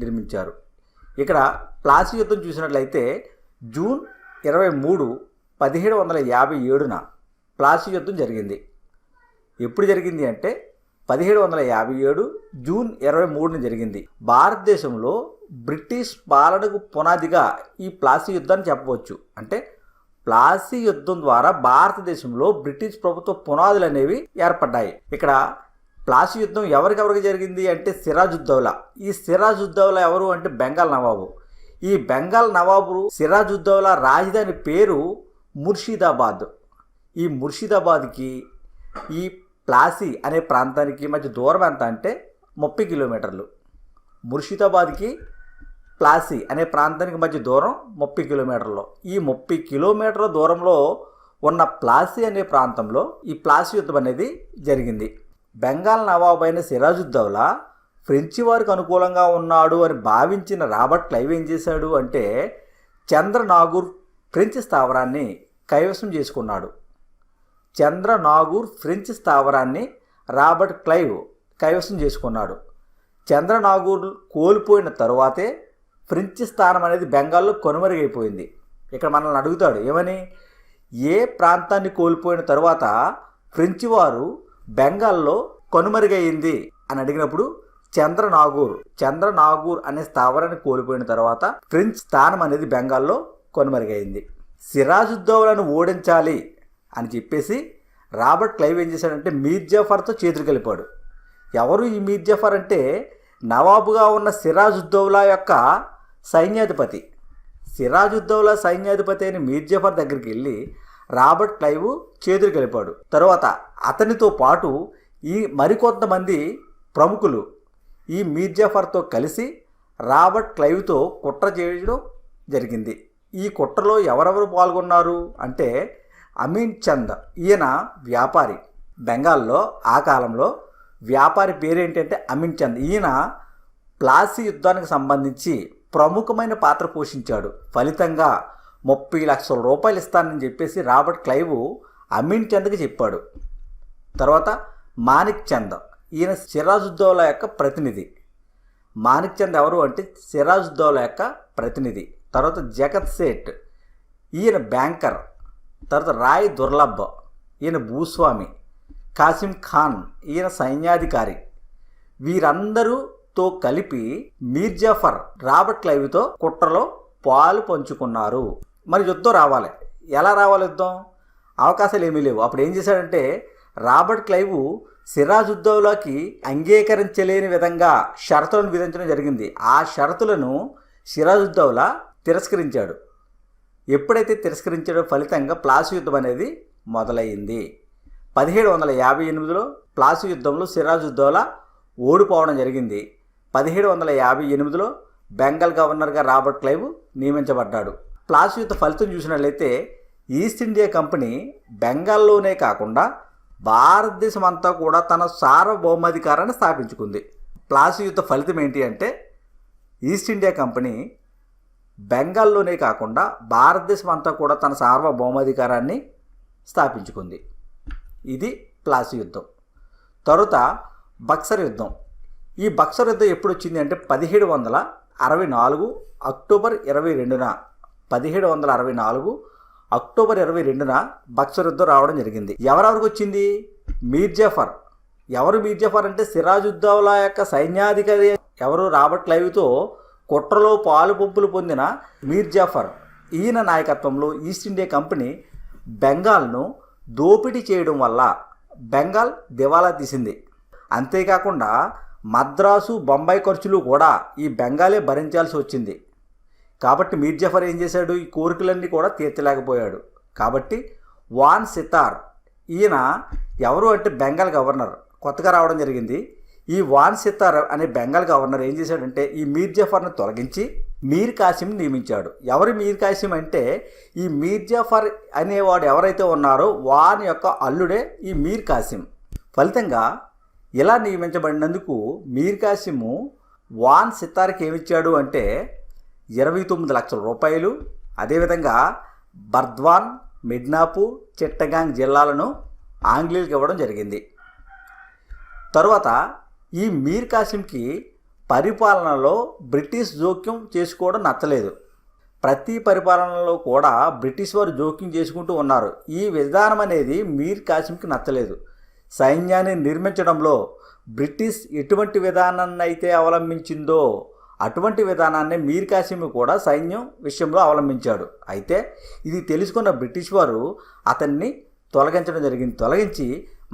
నిర్మించారు. ఇక్కడ ప్లాసీ యుద్ధం చూసినట్లయితే జూన్ 23, 1757న ప్లాసీ యుద్ధం జరిగింది. ఎప్పుడు జరిగింది అంటే 1757 జూన్ 23న జరిగింది. భారతదేశంలో బ్రిటిష్ పాలనకు పునాదిగా ఈ ప్లాసీ యుద్ధాన్ని చెప్పవచ్చు. అంటే ప్లాసీ యుద్ధం ద్వారా భారతదేశంలో బ్రిటిష్ ప్రభుత్వ పునాదులు అనేవి ఏర్పడ్డాయి. ఇక్కడ ప్లాసీ యుద్ధం ఎవరికెవరికి జరిగింది అంటే సిరాజుద్దౌలా. ఈ సిరాజుద్దౌలా ఎవరు అంటే బెంగాల్ నవాబు. ఈ బెంగాల్ నవాబు సిరాజుద్దౌలా రాజధాని పేరు ముర్షిదాబాద్. ఈ ముర్షిదాబాద్కి ఈ ప్లాసీ అనే ప్రాంతానికి మధ్య దూరం ఎంత అంటే 30 కిలోమీటర్లు. ముర్షిదాబాద్కి ప్లాసీ అనే ప్రాంతానికి మధ్య దూరం 30 కిలోమీటర్లు. ఈ 30 కిలోమీటర్ల దూరంలో ఉన్న ప్లాసీ అనే ప్రాంతంలో ఈ ప్లాసీ యుద్ధం అనేది జరిగింది. బెంగాల్ నవాబు అయిన సిరాజుద్దౌలా ఫ్రెంచి వారికి అనుకూలంగా ఉన్నాడు అని భావించిన రాబర్ట్ క్లైవ్ ఏం చేశాడు అంటే చంద్రనాగూర్ ఫ్రెంచ్ స్థావరాన్ని కైవసం చేసుకున్నాడు. చంద్రనాగూర్ ఫ్రెంచ్ స్థావరాన్ని రాబర్ట్ క్లైవ్ కైవసం చేసుకున్నాడు. చంద్రనాగూర్ కోల్పోయిన తరువాతే ఫ్రెంచ్ స్థానం అనేది బెంగాల్లో కనుమరుగైపోయింది. ఇక్కడ మనల్ని అడుగుతాడు ఏమని, ఏ ప్రాంతాన్ని కోల్పోయిన తరువాత ఫ్రెంచ్ వారు బెంగాల్లో కనుమరుగైంది అని అడిగినప్పుడు చంద్రనాగూర్ అనే స్థావరాన్ని కోల్పోయిన తర్వాత ఫ్రెంచ్ స్థానం అనేది బెంగాల్లో కనుమరుగైంది. సిరాజుద్దౌలాను ఓడించాలి అని చెప్పేసి రాబర్ట్ క్లైవ్ ఏం చేశాడంటే మీర్ జాఫర్తో చేతులు కలిపాడు. ఎవరు ఈ మీర్ జాఫర్ అంటే నవాబుగా ఉన్న సిరాజుద్దౌలా యొక్క సైన్యాధిపతి. సిరాజుద్దౌలా సైన్యాధిపతి అయిన మీర్ జాఫర్ దగ్గరికి వెళ్ళి రాబర్ట్ క్లైవ్ చేతులు కలిపాడు. తర్వాత అతనితో పాటు ఈ మరికొంతమంది ప్రముఖులు ఈ మీర్ జాఫర్తో కలిసి రాబర్ట్ క్లైవ్తో కుట్ర చేయడం జరిగింది. ఈ కుట్రలో ఎవరెవరు పాల్గొన్నారు అంటే అమీన్ చంద్, ఈయన వ్యాపారి. బెంగాల్లో ఆ కాలంలో వ్యాపారి పేరేంటంటే అమీన్ చంద్. ఈయన ప్లాసీ యుద్ధానికి సంబంధించి ప్రముఖమైన పాత్ర పోషించాడు. ఫలితంగా 30 లక్షల రూపాయలు ఇస్తానని చెప్పేసి రాబర్ట్ క్లైవ్ అమీన్ చంద్కి చెప్పాడు. తర్వాత మాణిక్ చంద్, ఈయన సిరాజుద్దౌలా యొక్క ప్రతినిధి. మాణిక్ చంద్ ఎవరు అంటే సిరాజుద్దౌలా యొక్క ప్రతినిధి. తర్వాత జగత్ సేట్, ఈయన బ్యాంకర్. తర్వాత రాయ్ దుర్లభ్, ఈయన భూస్వామి. కాసిం ఖాన్, ఈయన సైన్యాధికారి. వీరందరూతో కలిపి మీర్ జాఫర్ రాబర్ట్ క్లైవ్తో కుట్రలో పాలు పంచుకున్నారు. మరి యుద్ధం రావాలి. ఎలా రావాలి యుద్ధం? అవకాశాలు ఏమీ లేవు. అప్పుడు ఏం చేశాడంటే రాబర్ట్ క్లైవ్ సిరాజుద్దౌలాకి అంగీకరించలేని విధంగా షరతులను విధించడం జరిగింది. ఆ షరతులను సిరాజుద్దౌలా తిరస్కరించాడు. ఎప్పుడైతే తిరస్కరించాడో ఫలితంగా ప్లాసీ యుద్ధం అనేది మొదలైంది. 1758లో ప్లాసీ యుద్ధంలో సిరాజుద్దౌలా ఓడిపోవడం జరిగింది. 1758లో బెంగాల్ గవర్నర్గా రాబర్ట్ క్లైవ్ నియమించబడ్డాడు. ప్లాసీ యుద్ధ ఫలితం చూసినట్లయితే ఈస్ట్ ఇండియా కంపెనీ బెంగాల్లోనే కాకుండా భారతదేశం అంతా కూడా తన సార్వభౌమాధికారాన్ని స్థాపించుకుంది. ప్లాసీ యుద్ధ ఫలితం ఏంటి అంటే ఈస్ట్ ఇండియా కంపెనీ బెంగాల్లోనే కాకుండా భారతదేశం అంతా కూడా తన సార్వభౌమాధికారాన్ని స్థాపించుకుంది. ఇది ప్లాసీ యుద్ధం. తరువాత బక్సర్ యుద్ధం. ఈ బక్సర్ యుద్ధం ఎప్పుడు వచ్చింది అంటే 1764 అక్టోబర్ 22న 1764 అక్టోబర్ 22న బక్సర్ యుద్ధం రావడం జరిగింది. ఎవరెవరికి వచ్చింది? మీర్ జాఫర్. ఎవరు మీర్ జాఫర్ అంటే సిరాజుద్దౌలా యొక్క సైన్యాధికారి ఎవరు రాబర్ట్ క్లైవ్తో కుట్రలో పాలు పంపులు పొందిన మీర్ జాఫర్. ఈయన నాయకత్వంలో ఈస్ట్ ఇండియా కంపెనీ బెంగాల్ను దోపిడీ చేయడం వల్ల బెంగాల్ దివాలా తీసింది. అంతేకాకుండా మద్రాసు, బొంబాయి ఖర్చులు కూడా ఈ బెంగాలే భరించాల్సి వచ్చింది. కాబట్టి మీర్ జాఫర్ ఏం చేశాడు? ఈ కోరికలన్నీ కూడా తీర్చలేకపోయాడు. కాబట్టి వాన్ సితార్, ఈయన ఎవరు అంటే బెంగాల్ గవర్నర్, కొత్తగా రావడం జరిగింది. ఈ వాన్ సితార్ అనే బెంగాల్ గవర్నర్ ఏం చేశాడంటే ఈ మీర్ జాఫర్ను తొలగించి మీర్ కాసిం నియమించాడు. ఎవరు మీర్ కాసిం అంటే ఈ మీర్ జాఫర్ అనేవాడు ఎవరైతే ఉన్నారో వాని యొక్క అల్లుడే ఈ మీర్ కాసిం. ఫలితంగా ఇలా నియమించబడినందుకు మీర్ కాసిము వాన్ సితార్కి ఏమిచ్చాడు అంటే 29 లక్షల రూపాయలు, అదేవిధంగా బర్ద్వాన్, మిడ్నాపూర్, చిట్టగాంగ్ జిల్లాలను ఆంగ్లేయులకు ఇవ్వడం జరిగింది. తరువాత ఈ మీర్ కాసింకి పరిపాలనలో బ్రిటిష్ జోక్యం చేసుకోవడం నచ్చలేదు. ప్రతి పరిపాలనలో కూడా బ్రిటిష్ వారు జోక్యం చేసుకుంటూ ఉన్నారు. ఈ విధానం అనేది మీర్ కాసింకి నచ్చలేదు. సైన్యాన్ని నిర్మించడంలో బ్రిటిష్ ఎటువంటి విధానాన్ని అయితే అవలంబించిందో అటువంటి విధానాన్ని మీర్ కాసిం కూడా సైన్యం విషయంలో అవలంబించాడు. అయితే ఇది తెలుసుకున్న బ్రిటిష్ వారు అతన్ని తొలగించడం జరిగింది. తొలగించి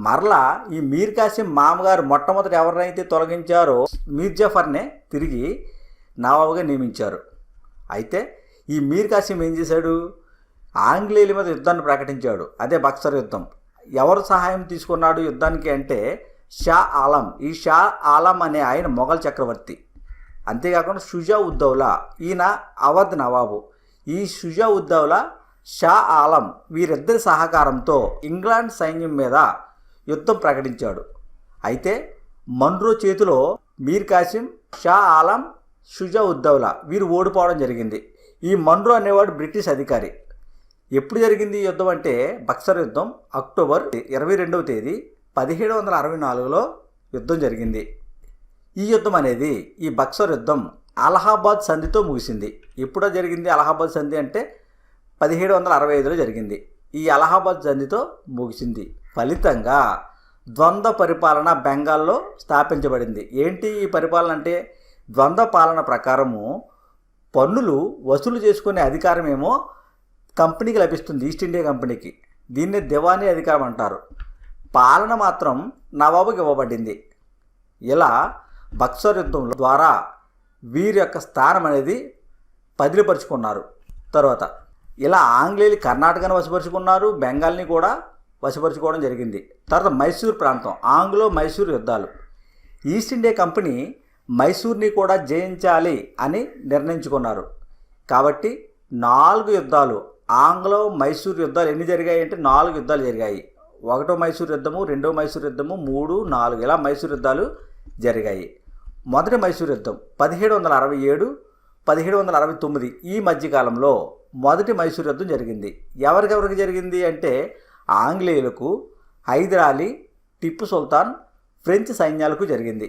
మరలా ఈ మీర్ కాసిం మామగారు మొట్టమొదటి ఎవరినైతే తొలగించారో మీర్ జాఫర్నే తిరిగి నవాబుగా నియమించారు. అయితే ఈ మీర్ కాసిం ఏం చేశాడు? ఆంగ్లేయుల మీద యుద్ధాన్ని ప్రకటించాడు. అదే బక్సర్ యుద్ధం. ఎవరు సహాయం తీసుకున్నాడు యుద్ధానికి అంటే షా ఆలం. ఈ షా ఆలం అనే ఆయన మొఘల్ చక్రవర్తి. అంతేకాకుండా షుజా ఉద్దౌలా, ఈయన అవధ్ నవాబు. ఈ షుజా ఉద్దౌలా, షా ఆలం వీరిద్దరి సహకారంతో ఇంగ్లాండ్ సైన్యం మీద యుద్ధం ప్రకటించాడు. అయితే మన్రో చేతిలో మీర్ కాసిం, షా ఆలం, షుజా ఉద్దౌలా వీరు ఓడిపోవడం జరిగింది. ఈ మన్రో అనేవాడు బ్రిటిష్ అధికారి. ఎప్పుడు జరిగింది ఈ యుద్ధం అంటే బక్సర్ యుద్ధం అక్టోబర్ 22వ తేదీ 1764లో యుద్ధం జరిగింది. ఈ యుద్ధం అనేది ఈ బక్సర్ యుద్ధం అలహాబాద్ సంధితో ముగిసింది. ఎప్పుడో జరిగింది అలహాబాద్ సంధి అంటే 1765లో జరిగింది. ఈ అలహాబాద్ సంధితో ముగిసింది. ఫలితంగా ద్వంద్వ పరిపాలన బెంగాల్లో స్థాపించబడింది. ఏంటి ఈ పరిపాలన అంటే ద్వంద్వ పాలన ప్రకారము పన్నులు వసూలు చేసుకునే అధికారం ఏమో కంపెనీకి లభిస్తుంది, ఈస్ట్ ఇండియా కంపెనీకి. దీన్నే దివానీ అధికారం అంటారు. పాలన మాత్రం నవాబుకి ఇవ్వబడింది. ఇలా బక్సర్ యుద్ధం ద్వారా వీరి యొక్క స్థానం అనేది పదిలిపరుచుకున్నారు. తర్వాత ఇలా ఆంగ్లేయులు కర్ణాటకను వశపరుచుకున్నారు, బెంగాల్ని కూడా వశపరుచుకోవడం జరిగింది. తర్వాత మైసూర్ ప్రాంతం, ఆంగ్లో మైసూర్ యుద్ధాలు. ఈస్ట్ ఇండియా కంపెనీ మైసూర్ని కూడా జయించాలి అని నిర్ణయించుకున్నారు. కాబట్టి 4 యుద్ధాలు, ఆంగ్లో మైసూర్ యుద్ధాలు ఎన్ని జరిగాయి అంటే 4 యుద్ధాలు జరిగాయి. 1వ మైసూర్ యుద్ధము, 2వ మైసూర్ యుద్ధము, 3, 4 ఇలా మైసూర్ యుద్ధాలు జరిగాయి. మొదటి మైసూర్ యుద్ధం 1767, 1769 ఈ మధ్యకాలంలో మొదటి మైసూర్ యుద్ధం జరిగింది. ఎవరికెవరికి జరిగింది అంటే ఆంగ్లేయులకు, హైదర్ అలీ, టిప్పు సుల్తాన్, ఫ్రెంచ్ సైన్యాలకు జరిగింది.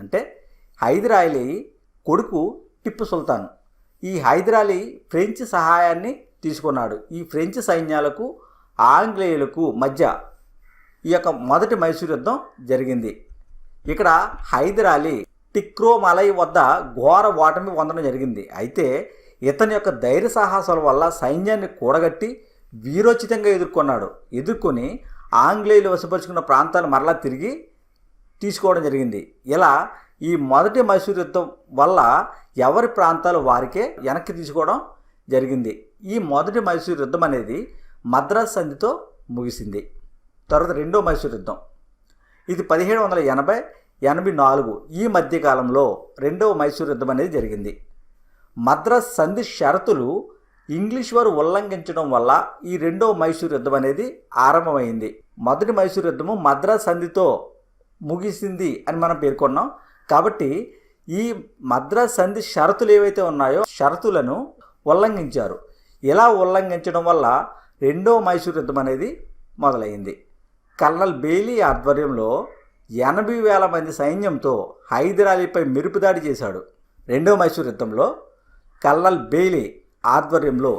అంటే హైదర్ అలీ కొడుకు టిప్పు సుల్తాన్. ఈ హైదర్ అలీ ఫ్రెంచ్ సహాయాన్ని తీసుకున్నాడు. ఈ ఫ్రెంచ్ సైన్యాలకు ఆంగ్లేయులకు మధ్య ఈ యొక్క మొదటి మైసూర్ యుద్ధం జరిగింది. ఇక్కడ హైదర్ అలీ టిక్రోమలై వద్ద ఘోర ఓటమి పొందడం జరిగింది. అయితే ఇతని యొక్క ధైర్య సాహసాల వల్ల సైన్యాన్ని కూడగట్టి వీరోచితంగా ఎదుర్కొని ఆంగ్లేయులు వశపరుచుకున్న ప్రాంతాలు మరలా తిరిగి తీసుకోవడం జరిగింది. ఇలా ఈ మొదటి మైసూర్ యుద్ధం వల్ల ఎవరి ప్రాంతాలు వారికే వెనక్కి తీసుకోవడం జరిగింది. ఈ మొదటి మైసూర్ యుద్ధం అనేది మద్రాస్ సంధితో ముగిసింది. తర్వాత 2వ మైసూర్ యుద్ధం, ఇది 1780-84 ఈ మధ్యకాలంలో 2వ మైసూర్ యుద్ధం అనేది జరిగింది. మద్రాస్ సంధి షరతులు ఇంగ్లీష్ వారు ఉల్లంఘించడం వల్ల ఈ 2వ మైసూర్ యుద్ధం అనేది ఆరంభమైంది. మొదటి మైసూర్ యుద్ధము మద్రాస్ సంధితో ముగిసింది అని మనం పేర్కొన్నాం. కాబట్టి ఈ మద్రాస్ సంధి షరతులు ఏవైతే ఉన్నాయో షరతులను ఉల్లంఘించారు. ఇలా ఉల్లంఘించడం వల్ల 2వ మైసూర్ యుద్ధం అనేది మొదలైంది. కల్నల్ బెయిలీ ఆధ్వర్యంలో 80,000 మంది సైన్యంతో హైదర్ అలీపై మెరుపుదాడి చేశాడు. 2వ మైసూర్ యుద్ధంలో కల్నల్ బెయిలీ ఆధ్వర్యంలో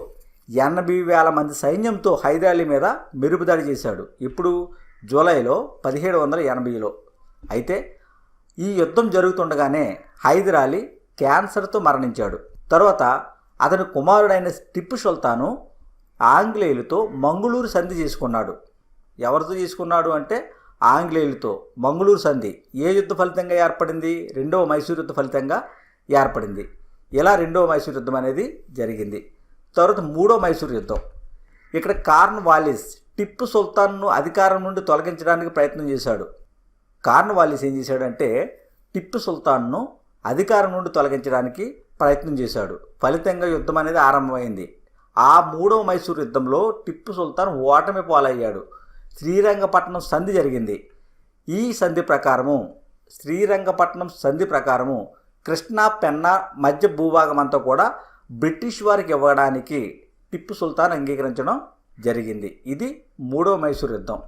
80,000 మంది సైన్యంతో హైదర్ అలీ మీద మెరుపుదాడి చేశాడు. ఇప్పుడు జూలైలో 1780లో. అయితే ఈ యుద్ధం జరుగుతుండగానే హైదర్ అలీ క్యాన్సర్తో మరణించాడు. తర్వాత అతని కుమారుడైన టిప్పు సుల్తాను ఆంగ్లేయులతో మంగుళూరు సంధి చేసుకున్నాడు. ఎవరితో చేసుకున్నాడు అంటే ఆంగ్లేయులతో. మంగుళూరు సంధి ఏ యుద్ధ ఫలితంగా ఏర్పడింది? 2వ మైసూర్ యుద్ధ ఫలితంగా ఏర్పడింది. ఇలా 2వ మైసూర్ యుద్ధం అనేది జరిగింది. తర్వాత 3వ మైసూర్ యుద్ధం. ఇక్కడ కార్న్ వాలిస్ టిప్పు సుల్తాన్ను అధికారం నుండి తొలగించడానికి ప్రయత్నం చేశాడు. కార్న్ వాలిస్ ఏం చేశాడంటే టిప్పు సుల్తాన్ను అధికారం నుండి తొలగించడానికి ప్రయత్నం చేశాడు. ఫలితంగా యుద్ధం అనేది ఆరంభమైంది. ఆ 3వ మైసూర్ యుద్ధంలో టిప్పు సుల్తాన్ ఓటమి పాలయ్యాడు. శ్రీరంగపట్నం సంధి జరిగింది. ఈ సంధి ప్రకారము శ్రీరంగపట్నం సంధి ప్రకారము కృష్ణా పెన్నా మధ్య భూభాగం అంతా కూడా బ్రిటిష్ వారికి ఇవ్వడానికి టిప్పు సుల్తాన్ అంగీకరించడం జరిగింది. ఇది 3వ మైసూర్ యుద్ధం.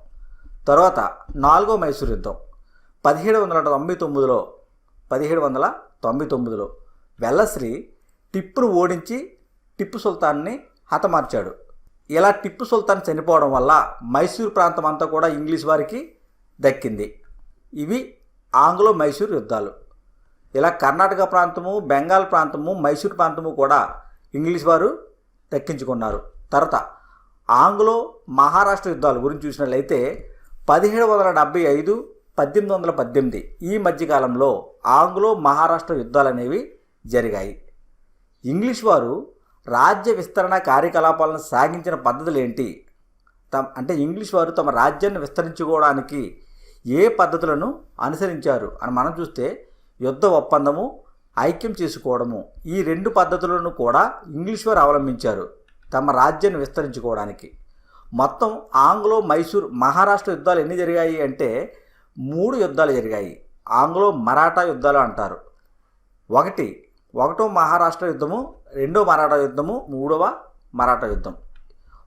తర్వాత 4వ మైసూర్ యుద్ధం 1799లో వెల్లశ్రీ టిప్పును ఓడించి టిప్పు సుల్తాన్ని హతమార్చాడు. ఇలా టిప్పు సుల్తాన్ చనిపోవడం వల్ల మైసూర్ ప్రాంతం అంతా కూడా ఇంగ్లీష్ వారికి దక్కింది. ఇవి ఆంగ్లో మైసూర్ యుద్ధాలు. ఇలా కర్ణాటక ప్రాంతము, బెంగాల్ ప్రాంతము, మైసూర్ ప్రాంతము కూడా ఇంగ్లీష్ వారు దక్కించుకున్నారు. తర్వాత ఆంగ్లో మహారాష్ట్ర యుద్ధాల గురించి చూసినట్లయితే 1775, 1818 ఈ మధ్యకాలంలో ఆంగ్లో మహారాష్ట్ర యుద్ధాలు అనేవి జరిగాయి. ఇంగ్లీష్ వారు రాజ్య విస్తరణ కార్యకలాపాలను సాగించిన పద్ధతులు ఏంటి? అంటే ఇంగ్లీష్ వారు తమ రాజ్యాన్ని విస్తరించుకోవడానికి ఏ పద్ధతులను అనుసరించారు అని మనం చూస్తే యుద్ధ ఒప్పందము, ఐక్యం చేసుకోవడము, ఈ రెండు పద్ధతులను కూడా ఇంగ్లీష్ వారు అవలంబించారు తమ రాజ్యాన్ని విస్తరించుకోవడానికి. మొత్తం ఆంగ్లో మైసూర్ మహారాష్ట్ర యుద్ధాలు ఎన్ని జరిగాయి అంటే 3 యుద్ధాలు జరిగాయి. ఆంగ్లో మరాఠా యుద్ధాలు అంటారు. ఒకటో మహారాష్ట్ర యుద్ధము, రెండో మరాఠా యుద్ధము, మూడవ మరాఠా యుద్ధం.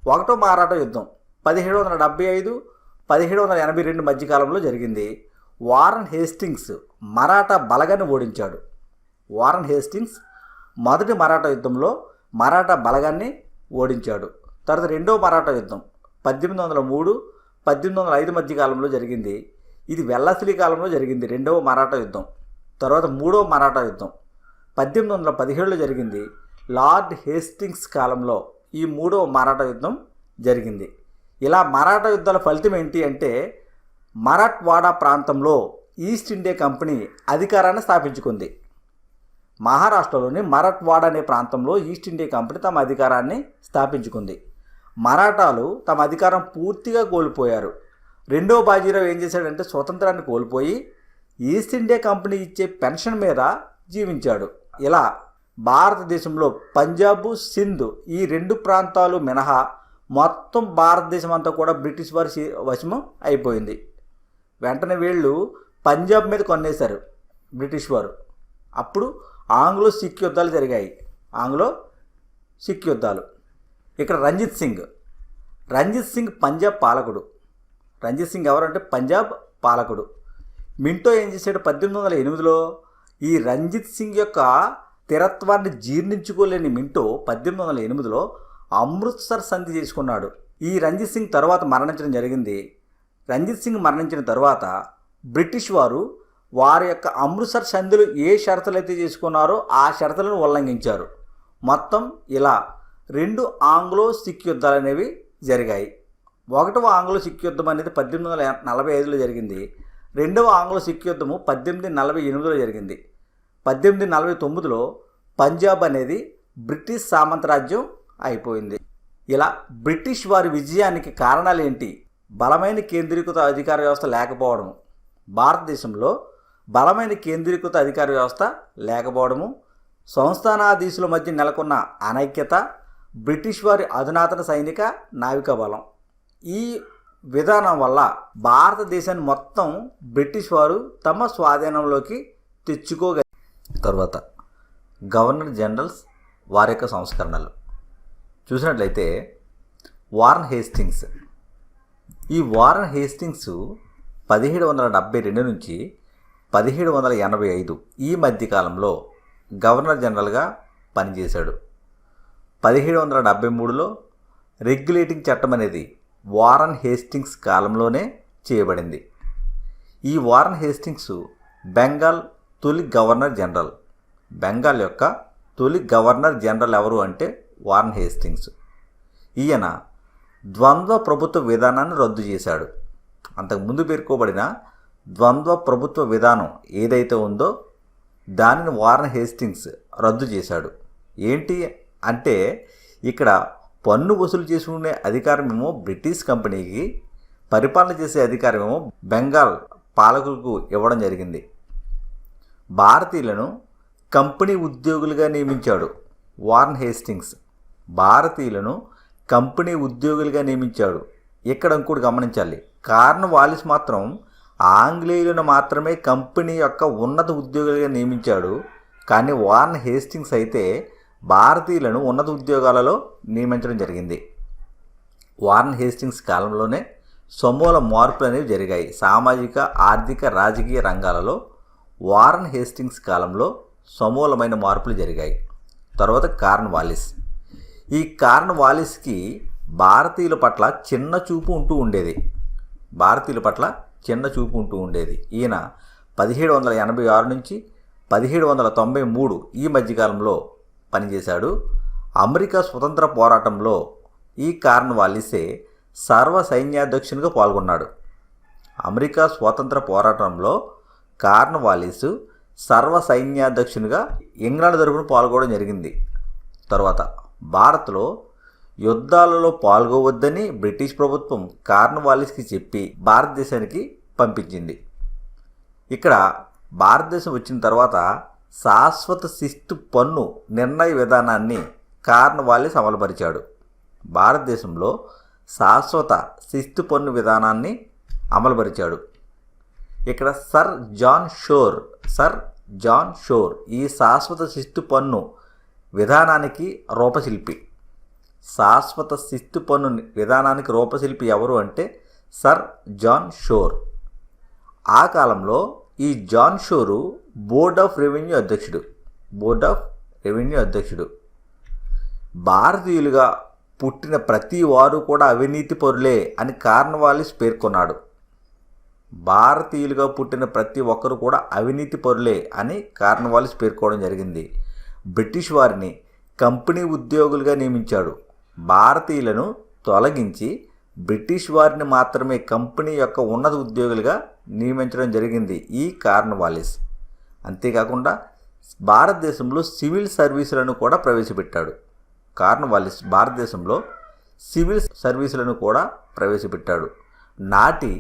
ఒకటో మరాఠా యుద్ధం 1775, 1782 మధ్యకాలంలో జరిగింది. వారన్ హేస్టింగ్స్ మరాఠా బలగాన్ని ఓడించాడు. వారన్ హేస్టింగ్స్ మొదటి మరాఠా యుద్ధంలో మరాఠా బలగాన్ని ఓడించాడు. తర్వాత రెండో మరాఠా యుద్ధం 1803, 1805 మధ్యకాలంలో జరిగింది. ఇది వెల్లసిలి కాలంలో జరిగింది రెండవ మరాఠా యుద్ధం. తర్వాత మూడవ మరాఠా యుద్ధం 1817లో జరిగింది. లార్డ్ హేస్టింగ్స్ కాలంలో ఈ మూడవ మరాఠా యుద్ధం జరిగింది. ఇలా మరాఠా యుద్ధాల ఫలితం ఏంటి అంటే మరాఠ్వాడా ప్రాంతంలో ఈస్ట్ ఇండియా కంపెనీ అధికారాన్ని స్థాపించుకుంది. మహారాష్ట్రలోని మరాఠ్వాడా అనే ప్రాంతంలో ఈస్ట్ ఇండియా కంపెనీ తమ అధికారాన్ని స్థాపించుకుంది. మరాఠాలు తమ అధికారం పూర్తిగా కోల్పోయారు. రెండో బాజీరావు ఏం చేశాడంటే స్వతంత్రాన్ని కోల్పోయి ఈస్ట్ ఇండియా కంపెనీ ఇచ్చే పెన్షన్ మీద జీవించాడు. ఇలా భారతదేశంలో పంజాబ్, సింధ్ ఈ 2 ప్రాంతాలు మినహా మొత్తం భారతదేశం అంతా కూడా బ్రిటిష్ వారి వశం అయిపోయింది. వెంటనే వీళ్ళు పంజాబ్ మీద కొన్నేశారు బ్రిటిష్ వారు. అప్పుడు ఆంగ్లో సిక్ యుద్ధాలు జరిగాయి. ఆంగ్లో సిక్ యుద్ధాలు. ఇక్కడ రంజిత్ సింగ్ పంజాబ్ పాలకుడు. రంజిత్ సింగ్ ఎవరంటే పంజాబ్ పాలకుడు. మింటో ఏం చేశాడు 1808లో ఈ రంజిత్ సింగ్ యొక్క స్థిరత్వాన్ని జీర్ణించుకోలేని మింటో 1808లో అమృత్సర్ సంధి చేసుకున్నాడు. ఈ రంజిత్ సింగ్ తర్వాత మరణించడం జరిగింది. రంజిత్ సింగ్ మరణించిన తర్వాత బ్రిటిష్ వారు వారి యొక్క అమృత్సర్ సంధిలో ఏ షరతులు అయితే చేసుకున్నారో ఆ షరతులను ఉల్లంఘించారు. మొత్తం ఇలా 2 ఆంగ్లో సిక్ యుద్ధాలు అనేవి జరిగాయి. ఒకటవ ఆంగ్లో సిక్ యుద్ధం అనేది 1845లో జరిగింది. రెండవ ఆంగ్లో సిక్ యుద్ధము 1848లో జరిగింది. 1849లో పంజాబ్ అనేది బ్రిటిష్ సామంతరాజ్యం అయిపోయింది. ఇలా బ్రిటిష్ వారి విజయానికి కారణాలు ఏంటి? బలమైన కేంద్రీకృత అధికార వ్యవస్థ లేకపోవడం, భారతదేశంలో బలమైన కేంద్రీకృత అధికార వ్యవస్థ లేకపోవడము, సంస్థానాధీశుల మధ్య నెలకొన్న అనైక్యత, బ్రిటిష్ వారి అధునాతన సైనిక నావికా బలం. ఈ విధానం వల్ల భారతదేశాన్ని మొత్తం బ్రిటిష్ వారు తమ స్వాధీనంలోకి తెచ్చుకోగలిగారు. తర్వాత గవర్నర్ జనరల్స్ వారి యొక్క సంస్కరణలు చూసినట్లయితే వారన్ హేస్టింగ్స్. ఈ వారన్ హేస్టింగ్స్ 1772 నుంచి 1785 ఈ మధ్యకాలంలో గవర్నర్ జనరల్గా పనిచేశాడు. 1773లో రెగ్యులేటింగ్ చట్టం అనేది వారన్ హేస్టింగ్స్ కాలంలోనే చేయబడింది. ఈ వారన్ హేస్టింగ్స్ బెంగాల్ తొలి గవర్నర్ జనరల్. బెంగాల్ యొక్క తొలి గవర్నర్ జనరల్ ఎవరు అంటే వారన్ హేస్టింగ్స్. ఈయన ద్వంద్వ ప్రభుత్వ విధానాన్ని రద్దు చేశాడు. అంతకుముందు పేర్కొబడిన ద్వంద్వ ప్రభుత్వ విధానం ఏదైతే ఉందో దానిని వారన్ హేస్టింగ్స్ రద్దు చేశాడు. ఏంటి అంటే ఇక్కడ పన్ను వసూలు చేసుకునే అధికారమేమో బ్రిటిష్ కంపెనీకి, పరిపాలన చేసే అధికారమేమో బెంగాల్ పాలకులకు ఇవ్వడం జరిగింది. భారతీయులను కంపెనీ ఉద్యోగులుగా నియమించాడు వారన్ హేస్టింగ్స్. భారతీయులను కంపెనీ ఉద్యోగులుగా నియమించాడు. ఇక్కడ ఇంకోటి గమనించాలి, కార్న్వాలిస్ మాత్రం ఆంగ్లేయులను మాత్రమే కంపెనీ యొక్క ఉన్నత ఉద్యోగులుగా నియమించాడు. కానీ వారన్ హేస్టింగ్స్ అయితే భారతీయులను ఉన్నత ఉద్యోగాలలో నియమించడం జరిగింది. వారన్ హేస్టింగ్స్ కాలంలోనే సమూల మార్పులు అనేవి జరిగాయి. సామాజిక, ఆర్థిక, రాజకీయ రంగాలలో వారన్ హేస్టింగ్స్ కాలంలో సమూలమైన మార్పులు జరిగాయి. తర్వాత కార్న్వాలిస్. ఈ కార్న్వాలిస్కి భారతీయుల పట్ల చిన్న చూపు ఉంటూ ఉండేది. ఈయన 1786 నుంచి 1793 ఈ మధ్యకాలంలో పనిచేశాడు. అమెరికా స్వతంత్ర పోరాటంలో ఈ కార్న్వాలిసే సర్వ సైన్యాధ్యక్షునిగా పాల్గొన్నాడు. అమెరికా స్వాతంత్ర పోరాటంలో కార్న్వాలిస్ సర్వ సైన్యాధ్యక్షునిగా ఇంగ్లాండ్ తరపున పాల్గొనడం జరిగింది. తర్వాత భారత్లో యుద్ధాలలో పాల్గొవద్దని బ్రిటిష్ ప్రభుత్వం కార్న్వాలిస్కి చెప్పి భారతదేశానికి పంపించింది. ఇక్కడ భారతదేశం వచ్చిన తర్వాత శాశ్వత శిస్తు పన్ను నిర్ణయ విధానాన్ని కార్న్వాలిస్ అమలుపరిచాడు. భారతదేశంలో శాశ్వత శిస్తు పన్ను విధానాన్ని అమలుపరిచాడు. ఇక్కడ సర్ జాన్ షోర్ ఈ శాశ్వత శిస్తు పన్ను విధానానికి రూపశిల్పి. శాశ్వత శిస్తు పన్ను విధానానికి రూపశిల్పి ఎవరు అంటే సర్ జాన్ షోర్. ఆ కాలంలో ఈ జాన్ షోరు బోర్డ్ ఆఫ్ రెవెన్యూ అధ్యక్షుడు. భారతీయులుగా పుట్టిన ప్రతి వారు కూడా అవినీతి పరులే అని కార్న్వాలిస్ పేర్కొన్నాడు. భారతీయులుగా పుట్టిన ప్రతి ఒక్కరు కూడా అవినీతి పరులే అని కార్న్వాలిస్ పేర్కోవడం జరిగింది. బ్రిటిష్ వారిని కంపెనీ ఉద్యోగులుగా నియమించాడు. భారతీయులను తొలగించి బ్రిటిష్ వారిని మాత్రమే కంపెనీ యొక్క ఉన్నత ఉద్యోగులుగా నియమించడం జరిగింది ఈ కార్న్వాలిస్. అంతేకాకుండా భారతదేశంలో సివిల్ సర్వీసులను కూడా ప్రవేశపెట్టాడు. కార్న్వాలిస్ భారతదేశంలో సివిల్ సర్వీసులను కూడా ప్రవేశపెట్టాడు. నాటి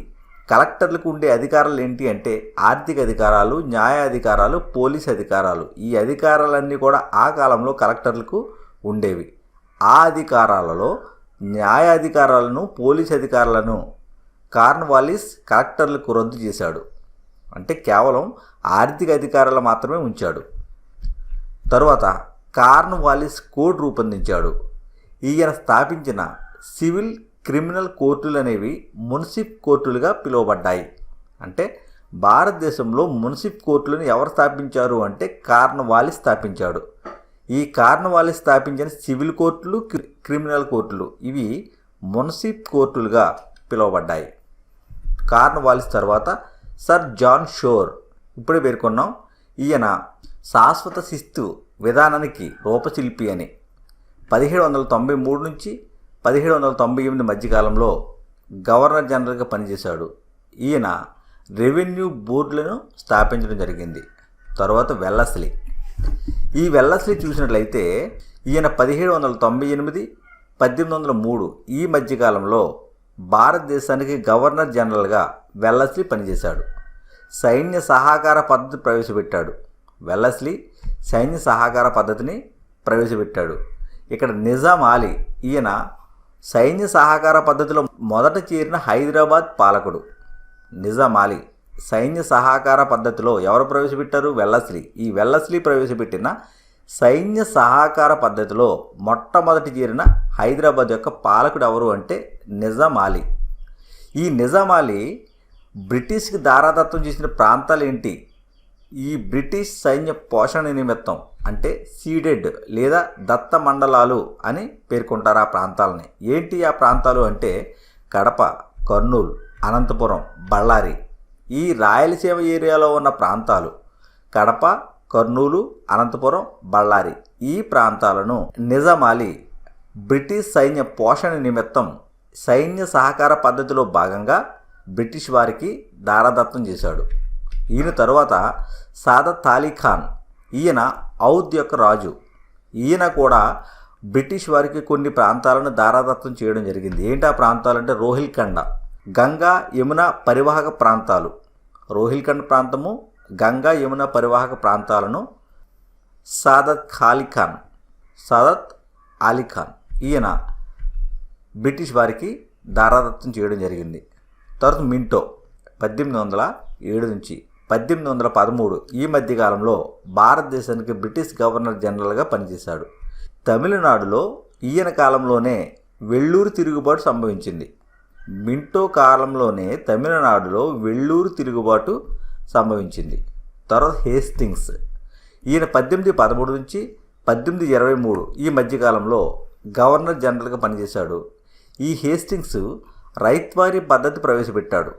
కలెక్టర్లకు ఉండే అధికారాలు ఏంటి అంటే ఆర్థిక అధికారాలు, న్యాయ అధికారాలు, పోలీస్ అధికారాలు. ఈ అధికారాలన్నీ కూడా ఆ కాలంలో కలెక్టర్లకు ఉండేవి. ఆ అధికారాలలో న్యాయాధికారాలను, పోలీస్ అధికారాలను కార్న్వాలిస్ కలెక్టర్లకు రద్దు చేశాడు. అంటే కేవలం ఆర్థిక అధికారాలు మాత్రమే ఉంచాడు. తరువాత కార్న్వాలిస్ కోడ్ రూపొందించాడు. ఈయన స్థాపించిన సివిల్, క్రిమినల్ కోర్టులు అనేవి మున్సిఫ్ కోర్టులుగా పిలువబడ్డాయి. అంటే భారతదేశంలో మున్సిఫ్ కోర్టులను ఎవరు స్థాపించారు అంటే కార్న్వాలిస్ స్థాపించాడు. ఈ కార్న్వాలిస్ స్థాపించిన సివిల్ కోర్టులు, క్రిమినల్ కోర్టులు ఇవి మున్సిఫ్ కోర్టులుగా పిలువబడ్డాయి. కార్న్వాలిస్ తర్వాత సర్ జాన్ షోర్ ఇప్పుడే పేర్కొన్నాం. ఈయన శాశ్వత శిస్తు విధానానికి రూపశిల్పి అని 1793 నుంచి 1798 మధ్యకాలంలో గవర్నర్ జనరల్గా పనిచేశాడు. ఈయన రెవెన్యూ బోర్డులను స్థాపించడం జరిగింది. తర్వాత వెల్లస్లీ. ఈ వెల్లస్లీ చూసినట్లయితే ఈయన 1798, 1803 ఈ మధ్యకాలంలో భారతదేశానికి గవర్నర్ జనరల్గా వెల్లస్లీ పనిచేశాడు. సైన్య సహకార పద్ధతి ప్రవేశపెట్టాడు. వెల్లస్లీ సైన్య సహకార పద్ధతిని ప్రవేశపెట్టాడు. ఇక్కడ నిజాం అలీ ఈయన సైన్య సహకార పద్ధతిలో మొదట చేరిన హైదరాబాద్ పాలకుడు. నిజాం అలీ సైన్య సహకార పద్ధతిలో ఎవరు ప్రవేశపెట్టారు? వెల్లస్లీ. ఈ వెల్లస్లీ ప్రవేశపెట్టిన సైన్య సహకార పద్ధతిలో మొట్టమొదటి చేరిన హైదరాబాద్ యొక్క పాలకుడు ఎవరు అంటే నిజాం అలీ. ఈ నిజాం అలీ బ్రిటిష్కి దారాదత్తం చేసిన ప్రాంతాలు ఏంటి? ఈ బ్రిటిష్ సైన్య పోషణ నిమిత్తం అంటే సీడెడ్ లేదా దత్త మండలాలు అని పేర్కొంటారు ఆ ప్రాంతాలని. ఏంటి ఆ ప్రాంతాలు అంటే కడప, కర్నూలు, అనంతపురం, బళ్ళారి. ఈ రాయలసీమ ఏరియాలో ఉన్న ప్రాంతాలు కడప, కర్నూలు, అనంతపురం, బళ్ళారి. ఈ ప్రాంతాలను నిజాం అలీ బ్రిటిష్ సైన్య పోషణ నిమిత్తం సైన్య సహకార పద్ధతిలో భాగంగా బ్రిటిష్ వారికి దారాదత్తం చేశాడు. ఈయన తరువాత సాదత్ అలీ ఖాన్. ఈయన ఔద్ యొక్క రాజు. ఈయన కూడా బ్రిటిష్ వారికి కొన్ని ప్రాంతాలను దారాదత్తం చేయడం జరిగింది. ఏంటి ఆ ప్రాంతాలంటే రోహిల్ఖండ్, గంగా యమున పరివాహక ప్రాంతాలు. రోహిల్ఖండ్ ప్రాంతము, గంగా యమున పరివాహక ప్రాంతాలను సాదత్ అలీ ఖాన్ ఈయన బ్రిటిష్ వారికి దారాదత్తం చేయడం జరిగింది. తర్వాత మింటో 1807 నుంచి 1813 ఈ మధ్యకాలంలో భారతదేశానికి బ్రిటిష్ గవర్నర్ జనరల్గా పనిచేశాడు. తమిళనాడులో ఈయన కాలంలోనే వెల్లూరు తిరుగుబాటు సంభవించింది. మింటో కాలంలోనే తమిళనాడులో వెల్లూరు తిరుగుబాటు సంభవించింది. తర్వాత హేస్టింగ్స్. ఈయన 1813 నుంచి 1823 ఈ మధ్యకాలంలో గవర్నర్ జనరల్గా పనిచేశాడు. ఈ హేస్టింగ్స్ రైత్వారీ పద్ధతి ప్రవేశపెట్టాడు.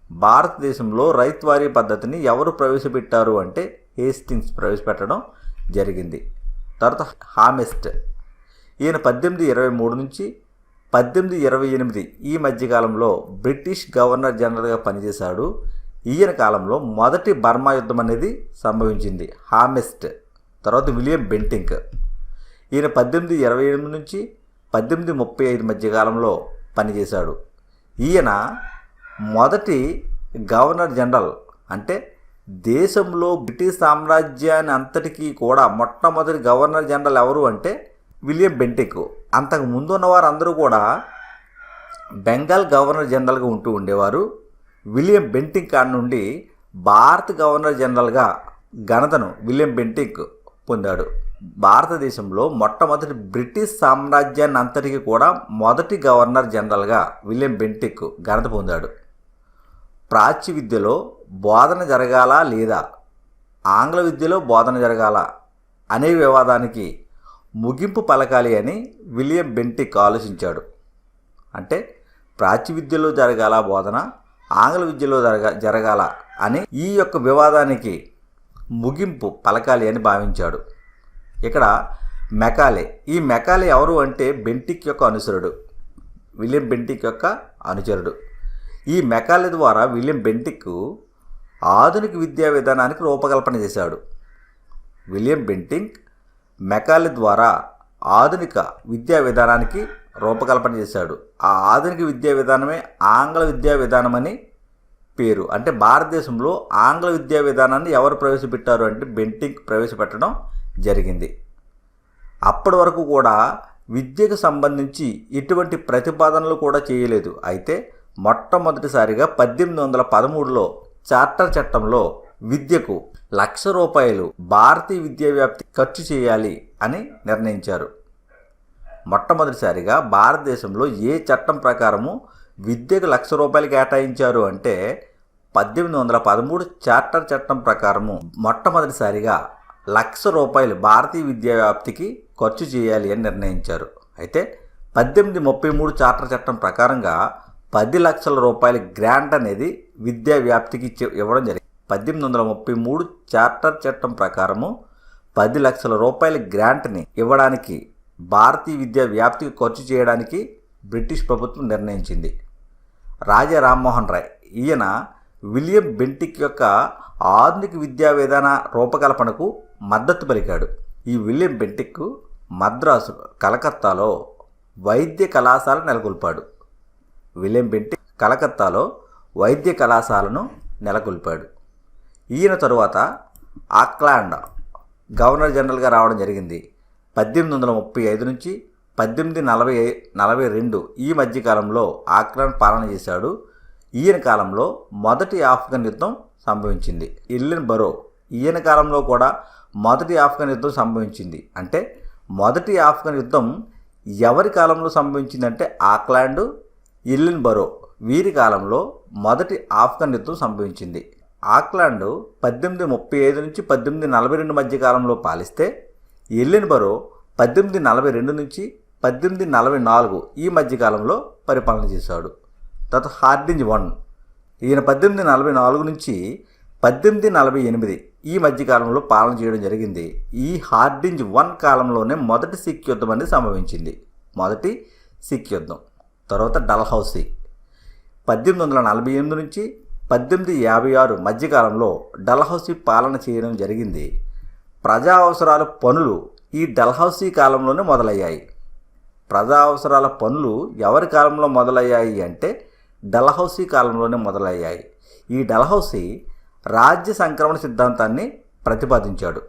భారతదేశంలో రైతువారీ పద్ధతిని ఎవరు ప్రవేశపెట్టారు అంటే హేస్టింగ్స్ ప్రవేశపెట్టడం జరిగింది. తర్వాత హామెస్ట్, ఈయన 1823 నుంచి 1828 ఈ మధ్యకాలంలో బ్రిటిష్ గవర్నర్ జనరల్గా పనిచేశాడు. ఈయన కాలంలో మొదటి బర్మా యుద్ధం అనేది సంభవించింది. హామెస్ట్. తర్వాత విలియం బెంటింక్, ఈయన 1828 నుంచి 1835 మధ్యకాలంలో పనిచేశాడు. ఈయన మొదటి గవర్నర్ జనరల్, అంటే దేశంలో బ్రిటిష్ సామ్రాజ్యాన్ని అంతటికీ కూడా మొట్టమొదటి గవర్నర్ జనరల్ ఎవరు అంటే విలియం బెంటింక్. అంతకు ముందు ఉన్నవారు అందరూ కూడా బెంగాల్ గవర్నర్ జనరల్గా ఉంటూ ఉండేవారు. విలియం బెంటింక్ కాడ నుండి భారత గవర్నర్ జనరల్గా ఘనతను విలియం బెంటింక్ పొందాడు. భారతదేశంలో మొట్టమొదటి బ్రిటిష్ సామ్రాజ్యాన్ని అంతటికీ కూడా మొదటి గవర్నర్ జనరల్గా విలియం బెంటింక్ ఘనత పొందాడు. ప్రాచ్య విద్యలో బోధన జరగాలా లేదా ఆంగ్ల విద్యలో బోధన జరగాలా అనే వివాదానికి ముగింపు పలకాలి అని విలియం బెంటింక్ ఆలోచించాడు. అంటే ప్రాచ్య విద్యలో జరగాల బోధన, ఆంగ్ల విద్యలో జరగాల అని ఈ యొక్క వివాదానికి ముగింపు పలకాలి అని భావించాడు. ఇక్కడ మెకాలే, ఈ మెకాలే ఎవరు అంటే బెంటింక్ యొక్క అనుచరుడు, విలియం బెంటింక్ యొక్క అనుచరుడు. ఈ మెకాలే ద్వారా విలియం బెంటింక్ ఆధునిక విద్యా విధానానికి రూపకల్పన చేశాడు. విలియం బెంటింక్ మెకాలే ద్వారా ఆధునిక విద్యా విధానానికి రూపకల్పన చేశాడు. ఆ ఆధునిక విద్యా విధానమే ఆంగ్ల విద్యా విధానం అని పేరు. అంటే భారతదేశంలో ఆంగ్ల విద్యా విధానాన్ని ఎవరు ప్రవేశపెట్టారు అంటే బెంటింక్ ప్రవేశపెట్టడం జరిగింది. అప్పటి వరకు కూడా విద్యకు సంబంధించి ఎటువంటి ప్రతిపాదనలు కూడా చేయలేదు. అయితే మొట్టమొదటిసారిగా 1813లో చార్టర్ చట్టంలో విద్యకు ₹1,00,000 భారతీయ విద్యా వ్యాప్తి ఖర్చు చేయాలి అని నిర్ణయించారు. మొట్టమొదటిసారిగా భారతదేశంలో ఏ చట్టం ప్రకారము విద్యకు ₹1,00,000 కేటాయించారు అంటే 1813 చార్టర్ చట్టం ప్రకారము మొట్టమొదటిసారిగా ₹1,00,000 భారతీయ విద్యా వ్యాప్తికి ఖర్చు చేయాలి అని నిర్ణయించారు. అయితే 1833 చార్టర్ చట్టం ప్రకారంగా ₹10,00,000 గ్రాంట్ అనేది విద్యా వ్యాప్తికి ఇవ్వడం జరిగింది. 1833 చార్టర్ చట్టం ప్రకారము ₹10,00,000 గ్రాంట్ని ఇవ్వడానికి, భారతీయ విద్యా వ్యాప్తికి ఖర్చు చేయడానికి బ్రిటిష్ ప్రభుత్వం నిర్ణయించింది. రాజా రామ్మోహన్ రాయ్, ఈయన విలియం బెంటింక్ యొక్క ఆధునిక విద్యా విధాన రూపకల్పనకు మద్దతు పలికాడు. ఈ విలియం బెంటింక్ మద్రాసు, కలకత్తాలో వైద్య కళాశాల నెలకొల్పాడు. విలియం బెంటింక్ కలకత్తాలో వైద్య కళాశాలను నెలకొల్పాడు. ఈయన తరువాత ఆక్లాండ్ గవర్నర్ జనరల్గా రావడం జరిగింది. 1835 నుంచి 1842 ఈ మధ్యకాలంలో ఆక్లాండ్ పాలన చేశాడు. ఈయన కాలంలో మొదటి ఆఫ్ఘన్ యుద్ధం సంభవించింది. ఎల్లిన్ బరో, ఈయన కాలంలో కూడా మొదటి ఆఫ్ఘన్ యుద్ధం సంభవించింది. అంటే మొదటి ఆఫ్ఘన్ యుద్ధం ఎవరి కాలంలో సంభవించిందంటే ఆక్లాండ్, ఎల్లిన్ బరో వీరి కాలంలో మొదటి ఆఫ్ఘన్ యుద్ధం సంభవించింది. ఆక్లాండ్ 1835 నుంచి 1842 మధ్య కాలంలో పాలిస్తే ఎల్లిన్ బరో 1842 నుంచి 1844 ఈ మధ్యకాలంలో పరిపాలన చేశాడు. తర్వాత హార్డింజ్ 1, ఈయన 1844 నుంచి 1848 ఈ మధ్యకాలంలో పాలన చేయడం జరిగింది. ఈ హార్డింజ్ 1 కాలంలోనే మొదటి సిక్ యుద్ధం అనేది సంభవించింది. మొదటి సిక్ యుద్ధం. తర్వాత డల్హౌసీ 1848 నుంచి 1856 మధ్యకాలంలో డల్హౌసీ పాలన చేయడం జరిగింది. ప్రజా అవసరాల పనులు ఈ డల్హౌసీ కాలంలోనే మొదలయ్యాయి. ప్రజా అవసరాల పనులు ఎవరి కాలంలో మొదలయ్యాయి అంటే డల్హౌసీ కాలంలోనే మొదలయ్యాయి. ఈ డల్హౌసీ రాజ్య సంక్రమణ సిద్ధాంతాన్ని ప్రతిపాదించాడు.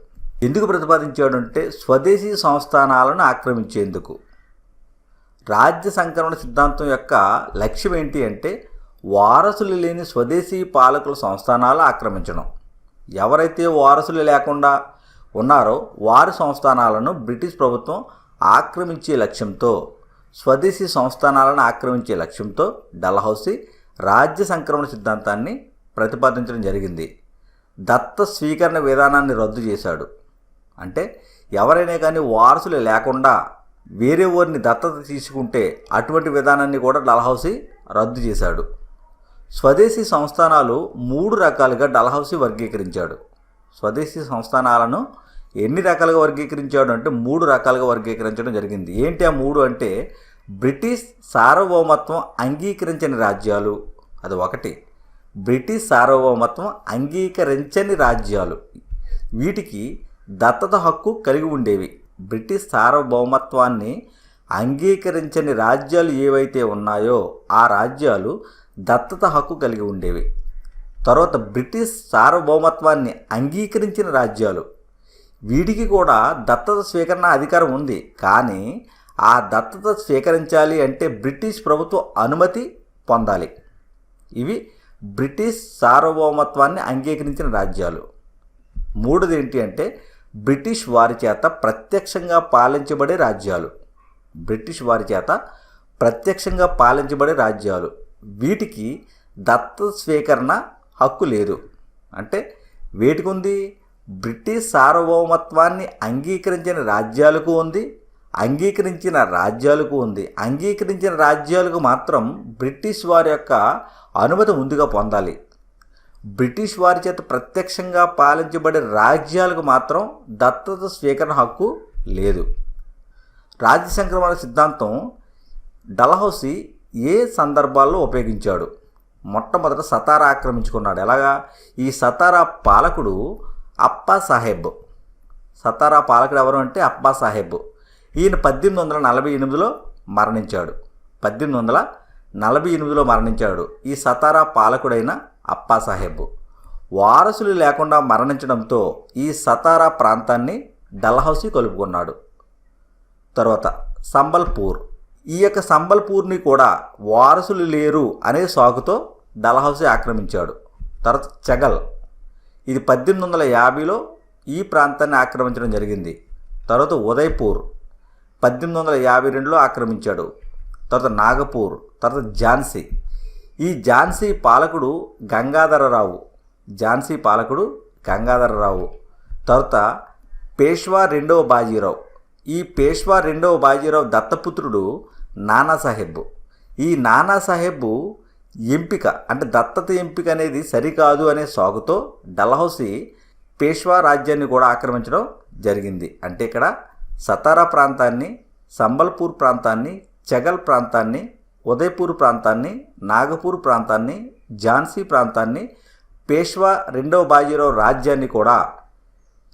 ఎందుకు ప్రతిపాదించాడు అంటే స్వదేశీ సంస్థానాలను ఆక్రమించేందుకు. రాజ్య సంక్రమణ సిద్ధాంతం యొక్క లక్ష్యం ఏంటి అంటే వారసులు లేని స్వదేశీ పాలకుల సంస్థానాలు ఆక్రమించడం. ఎవరైతే వారసులు లేకుండా ఉన్నారో వారి సంస్థానాలను బ్రిటిష్ ప్రభుత్వం ఆక్రమించే లక్ష్యంతో, స్వదేశీ సంస్థానాలను ఆక్రమించే లక్ష్యంతో డల్హౌసీ రాజ్య సంక్రమణ సిద్ధాంతాన్ని ప్రతిపాదించడం జరిగింది. దత్త స్వీకరణ విధానాన్ని రద్దు చేశాడు. అంటే ఎవరైనా కానీ వారసులు లేకుండా వేరే ఊరిని దత్తత తీసుకుంటే అటువంటి విధానాన్ని కూడా డల్హౌసీ రద్దు చేశాడు. స్వదేశీ సంస్థానాలు 3 రకాలుగా డల్హౌసీ వర్గీకరించాడు. స్వదేశీ సంస్థానాలను ఎన్ని రకాలుగా వర్గీకరించాడు అంటే 3 రకాలుగా వర్గీకరించడం జరిగింది. ఏంటి ఆ 3 అంటే బ్రిటిష్ సార్వభౌమత్వం అంగీకరించని రాజ్యాలు, అది ఒకటి. బ్రిటిష్ సార్వభౌమత్వం అంగీకరించని రాజ్యాలు, వీటికి దత్తత హక్కు కలిగి ఉండేవి. బ్రిటిష్ సార్వభౌమత్వాన్ని అంగీకరించని రాజ్యాలు ఏవైతే ఉన్నాయో ఆ రాజ్యాలు దత్తత హక్కు కలిగి ఉండేవి. తర్వాత బ్రిటిష్ సార్వభౌమత్వాన్ని అంగీకరించిన రాజ్యాలు, వీటికి కూడా దత్తత స్వీకరణ అధికారం ఉంది. కానీ ఆ దత్తత స్వీకరించాలి అంటే బ్రిటిష్ ప్రభుత్వం అనుమతి పొందాలి. ఇవి బ్రిటిష్ సార్వభౌమత్వాన్ని అంగీకరించిన రాజ్యాలు. మూడోది ఏంటి అంటే బ్రిటిష్ వారి చేత ప్రత్యక్షంగా పాలించబడే రాజ్యాలు. బ్రిటిష్ వారి చేత ప్రత్యక్షంగా పాలించబడే రాజ్యాలు, వీటికి దత్తత స్వీకరణ హక్కు లేదు. అంటే వేటికి ఉంది? బ్రిటిష్ సార్వభౌమత్వాన్ని అంగీకరించిన రాజ్యాలకు ఉంది, అంగీకరించిన రాజ్యాలకు ఉంది. అంగీకరించిన రాజ్యాలకు మాత్రం బ్రిటిష్ వారి యొక్క అనుమతి ముందుగా పొందాలి. బ్రిటిష్ వారి చేత ప్రత్యక్షంగా పాలించబడే రాజ్యాలకు మాత్రం దత్తత స్వీకరణ హక్కు లేదు. రాజ్య సంక్రమణ సిద్ధాంతం డల్హౌసీ ఏ సందర్భాల్లో ఉపయోగించాడు? మొట్టమొదట సతారా ఆక్రమించుకున్నాడు. ఎలాగా? ఈ సతారా పాలకుడు అప్పా సాహెబ్. సతారా పాలకుడు ఎవరు అంటే అప్పా సాహెబ్. ఈయన 1848లో మరణించాడు. 1848లో మరణించాడు ఈ సతారా పాలకుడైన అప్పా సాహెబ్. వారసులు లేకుండా మరణించడంతో ఈ సతారా ప్రాంతాన్ని డల్హౌసీ కలుపుకున్నాడు. తర్వాత సంబల్పూర్. ఈ యొక్క సంబల్పూర్ని కూడా వారసులు లేరు అనే సాకుతో డల్హౌసీ ఆక్రమించాడు. తర్వాత చగల్, ఇది 1850లో ఈ ప్రాంతాన్ని ఆక్రమించడం జరిగింది. తర్వాత ఉదయ్పూర్ 1852లో ఆక్రమించాడు. తర్వాత నాగపూర్, తర్వాత ఝాన్సీ. ఈ ఝాన్సీ పాలకుడు గంగాధరరావు. ఝాన్సీ పాలకుడు గంగాధరరావు. తర్వాత పేష్వా రెండవ బాజీరావు. ఈ పేష్వా రెండవ బాజీరావు దత్తపుత్రుడు నానాసాహెబ్. ఈ నానాసాహెబ్ ఎంపిక అంటే దత్తత ఎంపిక అనేది సరికాదు అనే సాగుతో డల్హౌసీ పేష్వా రాజ్యాన్ని కూడా ఆక్రమించడం జరిగింది. అంటే ఇక్కడ సతారా ప్రాంతాన్ని, సంబల్పూర్ ప్రాంతాన్ని, చగల్ ప్రాంతాన్ని, ఉదయ్పూర్ ప్రాంతాన్ని, నాగపూర్ ప్రాంతాన్ని, ఝాన్సీ ప్రాంతాన్ని, పేష్వా రెండవ బాజీరావు రాజ్యాన్ని కూడా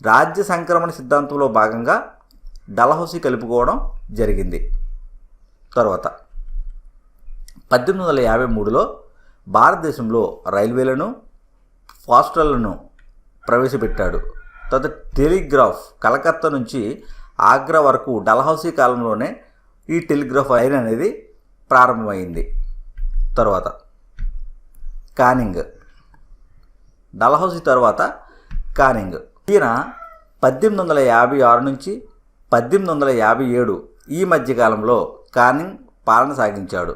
రాజ్య సంక్రమణ సిద్ధాంతంలో భాగంగా డల్హౌసీ కలుపుకోవడం జరిగింది. తర్వాత 1853లో భారతదేశంలో రైల్వేలను, పోస్టళ్లను ప్రవేశపెట్టాడు. తర్వాత టెలిగ్రాఫ్ కలకత్తా నుంచి ఆగ్రా వరకు డల్హౌసీ కాలంలోనే ఈ టెలిగ్రాఫ్ లైన్ అనేది ప్రారంభమైంది. తర్వాత కానింగ్. డల్హౌసీ తర్వాత కానింగ్. ఈయన 1856 నుంచి 1857 ఈ మధ్యకాలంలో కానింగ్ పాలన సాగించాడు.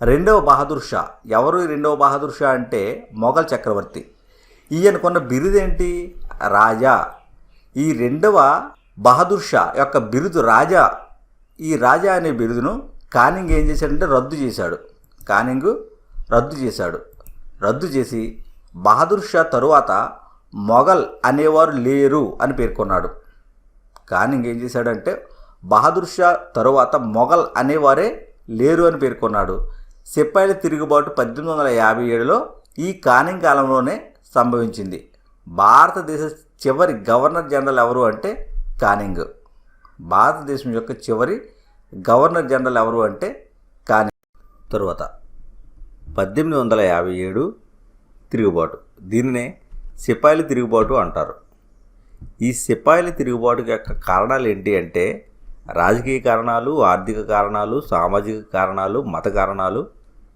రెండవ బహదూర్ షా. ఎవరు ఈ రెండవ బహదూర్ షా అంటే మొఘల్ చక్రవర్తి. ఈయనకున్న బిరుదేంటి? రాజా. ఈ రెండవ బహదూర్ షా యొక్క బిరుదు రాజా. ఈ రాజా అనే బిరుదును కానింగ్ ఏం చేశాడంటే రద్దు చేశాడు. కానింగ్ రద్దు చేసి బహదూర్ షా తరువాత మొఘల్ అనేవారు లేరు అని పేర్కొన్నాడు. కానింగ్ ఏం చేశాడంటే బహదూర్ షా తరువాత మొఘల్ అనేవారే లేరు అని పేర్కొన్నాడు. సిపాయిల తిరుగుబాటు 1857లో ఈ కానింగ్ కాలంలోనే సంభవించింది. భారతదేశ చివరి గవర్నర్ జనరల్ ఎవరు అంటే కానింగ్. భారతదేశం యొక్క చివరి గవర్నర్ జనరల్ ఎవరు అంటే కానింగ్. తరువాత 1857 తిరుగుబాటు. దీనినే సిపాయిల తిరుగుబాటు అంటారు. ఈ సిపాయిల తిరుగుబాటు యొక్క కారణాలు ఏంటి అంటే రాజకీయ కారణాలు, ఆర్థిక కారణాలు, సామాజిక కారణాలు, మత కారణాలు,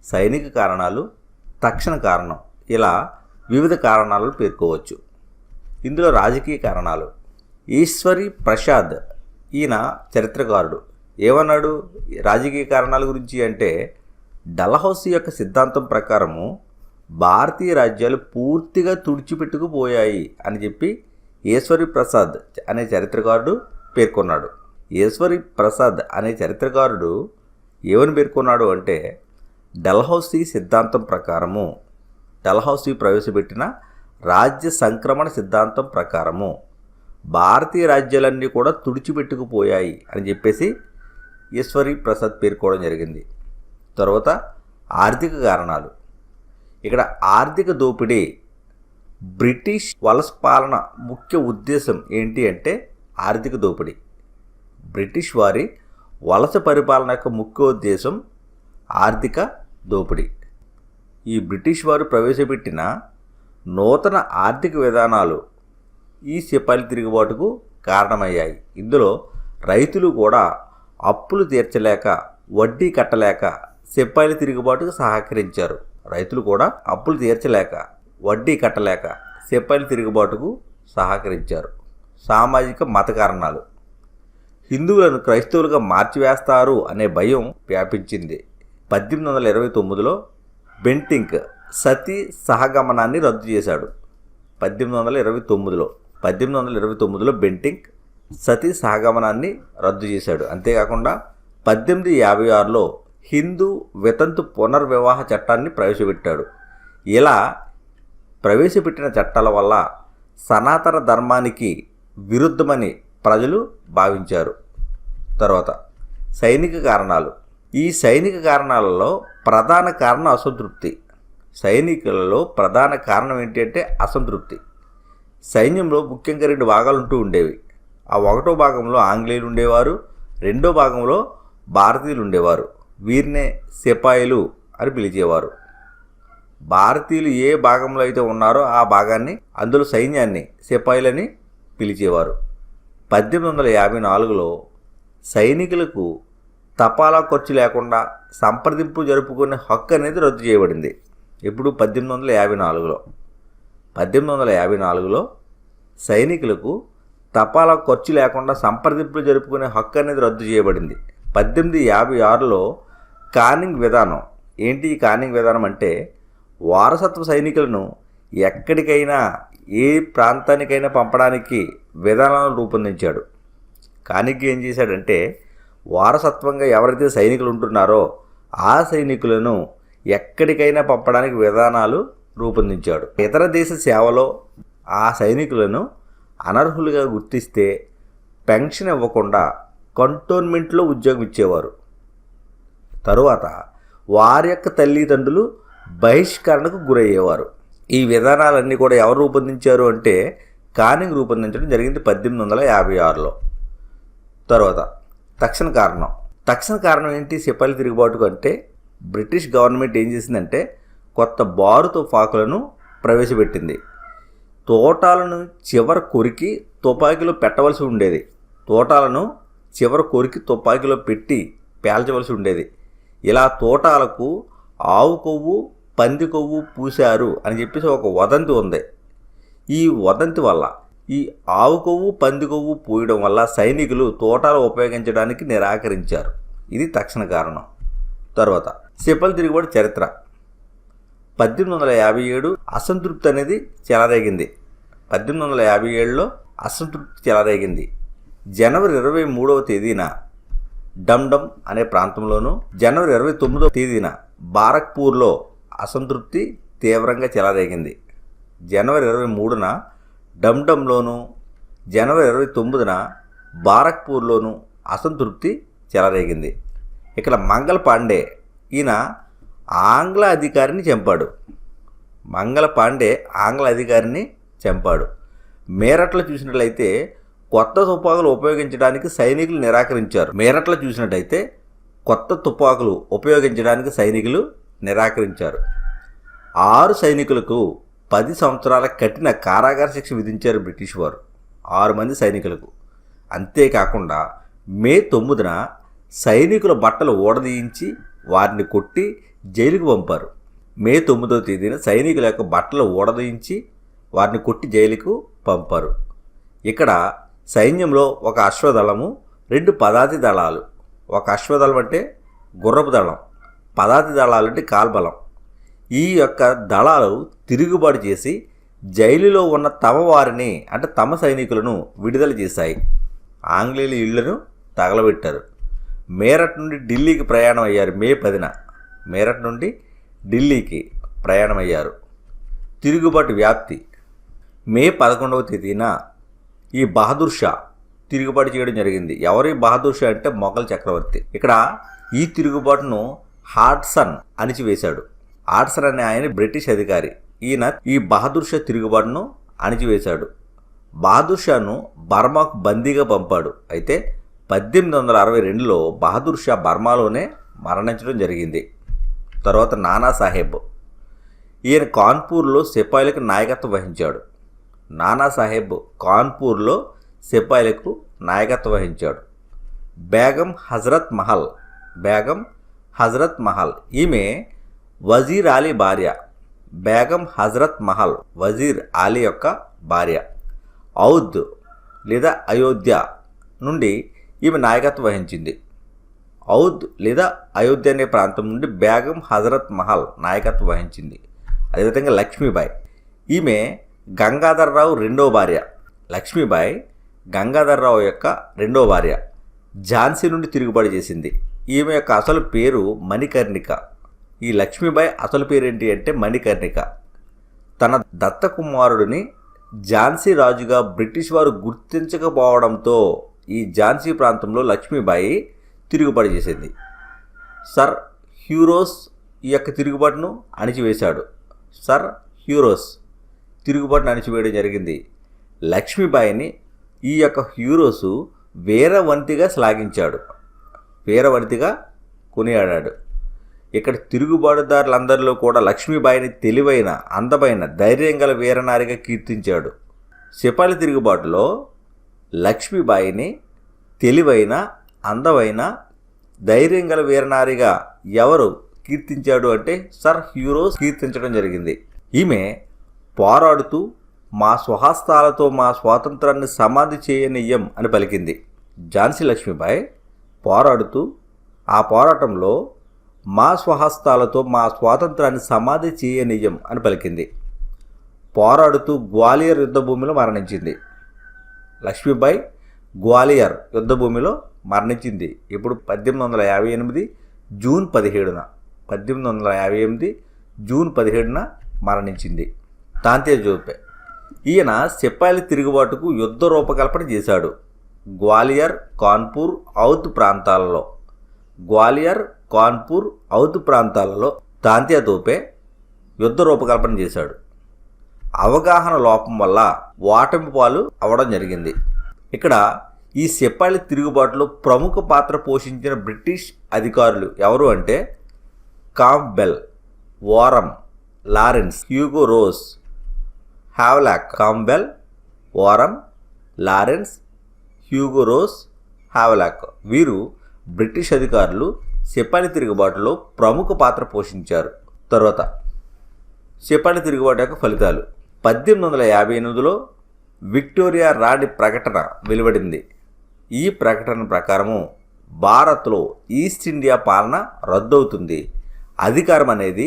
సైనిక కారణాలు, తక్షణ కారణం, ఇలా వివిధ కారణాలను పేర్కోవచ్చు. ఇందులో రాజకీయ కారణాలు. ఈశ్వరి ప్రసాద్ ఈయన చరిత్రకారుడు ఏమన్నాడు రాజకీయ కారణాల గురించి అంటే డల్హౌసీ యొక్క సిద్ధాంతం ప్రకారము భారతీయ రాజ్యాలు పూర్తిగా తుడిచిపెట్టుకుపోయాయి అని చెప్పి ఈశ్వరి ప్రసాద్ అనే చరిత్రకారుడు పేర్కొన్నాడు. ఈశ్వరి ప్రసాద్ అనే చరిత్రకారుడు ఏమని పేర్కొన్నాడు అంటే డల్హౌసీ సిద్ధాంతం ప్రకారము డల్హౌసీ ప్రవేశపెట్టిన రాజ్య సంక్రమణ సిద్ధాంతం ప్రకారము భారతీయ రాజ్యాలన్నీ కూడా తుడిచిపెట్టుకుపోయాయి అని చెప్పేసి ఈశ్వరి ప్రసాద్ పేర్కోవడం జరిగింది. తర్వాత ఆర్థిక కారణాలు. ఇక్కడ ఆర్థిక దోపిడీ, బ్రిటిష్ వలస పాలన ముఖ్య ఉద్దేశం ఏంటి అంటే ఆర్థిక దోపిడీ. బ్రిటిష్ వారి వలస పరిపాలన యొక్క ముఖ్య ఉద్దేశం ఆర్థిక దోపిడీ. ఈ బ్రిటిష్ వారు ప్రవేశపెట్టిన నూతన ఆర్థిక విధానాలు ఈ సిపాయిల తిరుగుబాటుకు కారణమయ్యాయి. ఇందులో రైతులు కూడా అప్పులు తీర్చలేక, వడ్డీ కట్టలేక సిపాయిల తిరుగుబాటుకు సహకరించారు. రైతులు కూడా అప్పులు తీర్చలేక, వడ్డీ కట్టలేక సిపాయిల తిరుగుబాటుకు సహకరించారు. సామాజిక మత కారణాలు. హిందువులను క్రైస్తవులుగా మార్చివేస్తారు అనే భయం వ్యాపించింది. 1829లో బెంటింక్ సతీ సహగమనాన్ని రద్దు చేశాడు. 1829లో బెంటింక్ సతీ సహగమనాన్ని రద్దు చేశాడు. అంతేకాకుండా 1856లో హిందూ వితంతు పునర్వివాహ చట్టాన్ని ప్రవేశపెట్టాడు. ఇలా ప్రవేశపెట్టిన చట్టాల వల్ల సనాతన ధర్మానికి విరుద్ధమని ప్రజలు భావించారు. తర్వాత సైనిక కారణాలు. ఈ సైనిక కారణాలలో ప్రధాన కారణం అసంతృప్తి. సైనికులలో ప్రధాన కారణం ఏంటి అంటే అసంతృప్తి. సైన్యంలో ముఖ్యంగా 2 భాగాలు ఉంటూ ఉండేవి. ఆ 1వ భాగంలో ఆంగ్లేయులు ఉండేవారు, 2వ భాగంలో భారతీయులు ఉండేవారు. వీరినే సిపాయిలు అని పిలిచేవారు. భారతీయులు ఏ భాగంలో అయితే ఉన్నారో ఆ భాగాన్ని, అందులో సైన్యాన్ని సిపాయిలని పిలిచేవారు. 1854లో సైనికులకు తపాలా ఖర్చు లేకుండా సంప్రదింపు జరుపుకునే హక్కు అనేది రద్దు చేయబడింది. ఇప్పుడు 1854లో సైనికులకు తపాలా ఖర్చు లేకుండా సంప్రదింపులు జరుపుకునే హక్కు అనేది రద్దు చేయబడింది. 1856లో కానింగ్ విధానం. ఏంటి ఈ కానింగ్ విధానం అంటే వారసత్వ సైనికులను ఎక్కడికైనా ఏ ప్రాంతానికైనా పంపడానికి విధానాలను రూపొందించాడు. కానింగ్ ఏం చేశాడంటే వారసత్వంగా ఎవరైతే సైనికులు ఉంటున్నారో ఆ సైనికులను ఎక్కడికైనా పంపడానికి విధానాలు రూపొందించాడు. ఇతర దేశ సేవలో ఆ సైనికులను అనర్హులుగా గుర్తిస్తే పెన్షన్ ఇవ్వకుండా కంటోన్మెంట్లో ఉద్యోగం ఇచ్చేవారు. తరువాత వారి యొక్క తల్లిదండ్రులు బహిష్కరణకు గురయ్యేవారు. ఈ విధానాలన్నీ కూడా ఎవరు రూపొందించారు అంటే కానింగ్ రూపొందించడం జరిగింది 1856లో. తర్వాత తక్షణ కారణం ఏంటి సిపాయిల తిరుగుబాటుకు అంటే బ్రిటిష్ గవర్నమెంట్ ఏం చేసిందంటే కొత్త బారు తుపాకులను ప్రవేశపెట్టింది. తోటాలను చివర కొరికి తుపాకీలో పెట్టవలసి ఉండేది. తోటాలను చివర కొరికి తుపాకీలో పెట్టి పేల్చవలసి ఉండేది. ఇలా తోటాలకు ఆవు కొవ్వు, పంది కొవ్వు పూశారు అని చెప్పేసి ఒక వదంతి ఉంది. ఈ వదంతి వల్ల, ఈ ఆవు కొవ్వు, పంది కొవ్వు పూయడం వల్ల సైనికులు తోటాలు ఉపయోగించడానికి నిరాకరించారు. ఇది తక్షణ కారణం. తర్వాత సిపాయిల తిరుగుబాటు చరిత్ర. 1857 అసంతృప్తి అనేది చెలరేగింది. 1857లో అసంతృప్తి చెలరేగింది. జనవరి 23వ తేదీన డమ్డమ్ అనే ప్రాంతంలోను, జనవరి 29వ తేదీన బారక్పూర్లో అసంతృప్తి తీవ్రంగా చెలరేగింది. జనవరి 23న డమ్డమ్లోను, జనవరి 29న బారక్పూర్లోను అసంతృప్తి చెలరేగింది. ఇక్కడ మంగళ పాండే ఈయన ఆంగ్ల అధికారిని చంపాడు. మంగళ పాండే ఆంగ్ల అధికారిని చంపాడు. మేరట్లో చూసినట్లయితే కొత్త తుపాకులు ఉపయోగించడానికి సైనికులు నిరాకరించారు. మేరట్లో చూసినట్టయితే కొత్త తుపాకులు ఉపయోగించడానికి సైనికులు నిరాకరించారు. 6 సైనికులకు 10 సంవత్సరాల కఠిన కారాగార శిక్ష విధించారు బ్రిటిష్ వారు. 6 మంది సైనికులకు. అంతేకాకుండా మే 9న సైనికుల బట్టలు ఊడదీయించి వారిని కొట్టి జైలుకు పంపారు. మే 9వ తేదీన సైనికుల యొక్క బట్టలు ఊడదీయించి వారిని కొట్టి జైలుకు పంపారు. ఇక్కడ సైన్యంలో ఒక అశ్వదళము, 2 పదాతి దళాలు. ఒక అశ్వదళం అంటే గుర్రపు దళం, పదాతి దళాలు అంటే కాల్బలం. ఈ యొక్క దళాలు తిరుగుబాటు చేసి జైలులో ఉన్న తమ వారిని అంటే తమ సైనికులను విడుదల చేశాయి. ఆంగ్లేయుల ఇళ్లను తగలబెట్టారు. మేరట్ నుండి ఢిల్లీకి ప్రయాణం అయ్యారు. మే 10న మేరట్ నుండి ఢిల్లీకి ప్రయాణమయ్యారు. తిరుగుబాటు వ్యాప్తి. మే 11వ తేదీన ఈ బహదూర్ షా తిరుగుబాటు చేయడం జరిగింది. ఎవరు ఈ బహదూర్ షా అంటే మొఘల్ చక్రవర్తి. ఇక్కడ ఈ తిరుగుబాటును హాడ్సన్ అణిచివేశాడు. హాడ్సన్ అనే ఆయన బ్రిటిష్ అధికారి. ఈయన ఈ బహదూర్ షా తిరుగుబాటును అణిచివేశాడు. బహదూర్ షాను బర్మాకు బందీగా పంపాడు. అయితే 1862లో బహదూర్ షా బర్మాలోనే మరణించడం జరిగింది. తర్వాత నానాసాహెబ్, ఈయన కాన్పూర్లో సిపాయిలకు నాయకత్వం వహించాడు. నానాసాహెబ్ కాన్పూర్లో సిపాయిలకు నాయకత్వం వహించాడు. బేగం హజరత్ మహల్ ఈమె వజీర్ అలీ భార్య. బేగం హజరత్ మహల్ వజీర్ అలీ యొక్క భార్య. ఔద్ లేదా అయోధ్య నుండి ఈమె నాయకత్వం వహించింది. ఔద్ లేదా అయోధ్య అనే ప్రాంతం నుండి బేగం హజరత్ మహల్ నాయకత్వం వహించింది. అదేవిధంగా లక్ష్మీబాయి, ఈమె గంగాధర్రావు రెండవ భార్య. లక్ష్మీబాయి గంగాధర్రావు యొక్క రెండవ భార్య. ఝాన్సీ నుండి తిరుగుబాటు చేసింది. ఈమె యొక్క అసలు పేరు మణికర్ణిక. ఈ లక్ష్మీబాయి అసలు పేరు ఏంటి అంటే మణికర్ణిక. తన దత్త కుమారుడిని ఝాన్సీ రాజుగా బ్రిటిష్ వారు గుర్తించకపోవడంతో ఈ ఝాన్సీ ప్రాంతంలో లక్ష్మీబాయి తిరుగుబాటు చేసింది. సర్ హ్యూరోస్ ఈ యొక్క తిరుగుబాటును అణిచివేశాడు. సర్ హ్యూరోస్ తిరుగుబాటును అణిచివేయడం జరిగింది. లక్ష్మీబాయిని ఈ యొక్క హ్యూరోసు వీరవంతిగా శ్లాఘించాడు, వీరవంతిగా కొనియాడాడు. ఇక్కడ తిరుగుబాటుదారులందరిలో కూడా లక్ష్మీబాయిని తెలివైన, అందమైన, ధైర్యం గల వీరనారిగా కీర్తించాడు. సిపాయిల తిరుగుబాటులో లక్ష్మీబాయిని తెలివైన, అందమైన, ధైర్యం గల వీరనారిగా ఎవరు కీర్తించాడు అంటే సర్ హ్యూరోస్ కీర్తించడం జరిగింది. ఈమె పోరాడుతూ మా స్వహస్తాలతో మా స్వాతంత్రాన్ని సమాధి చేయనీయం అని పలికింది. ఝాన్సీ లక్ష్మీబాయి పోరాడుతూ ఆ పోరాటంలో మా స్వహస్తాలతో మా స్వాతంత్రాన్ని సమాధి చేయనీయం అని పలికింది. పోరాడుతూ గ్వాలియర్ యుద్ధభూమిలో మరణించింది. లక్ష్మీబాయి గ్వాలియర్ యుద్ధభూమిలో మరణించింది. ఇప్పుడు 1858 జూన్ 17న మరణించింది. తాంత్యా తోపే, ఈయన సిపాయిల తిరుగుబాటుకు యుద్ధ రూపకల్పన చేశాడు. గ్వాలియర్, కాన్పూర్, ఔద్ ప్రాంతాలలో తాంత్యా తోపే యుద్ధ రూపకల్పన చేశాడు. అవగాహన లోపం వల్ల ఓటమి పాలు అవడం జరిగింది. ఇక్కడ ఈ సిపాయిల తిరుగుబాటులో ప్రముఖ పాత్ర పోషించిన బ్రిటిష్ అధికారులు ఎవరు అంటే కాంప్బెల్, వారం, Lawrence, Hugh Rose, Havelock. Campbell, వారం, లారెన్స్, హ్యూగో రోస్, హ్యావ్లాక్ వీరు బ్రిటిష్ అధికారులు సిపాయిల తిరుగుబాటులో ప్రముఖ పాత్ర పోషించారు. తర్వాత సిపాయిల తిరుగుబాటు యొక్క ఫలితాలు. 1858లో విక్టోరియా రాణి ప్రకటన వెలువడింది. ఈ ప్రకటన ప్రకారము భారత్లో ఈస్ట్ ఇండియా పాలన రద్దవుతుంది. అధికారం అనేది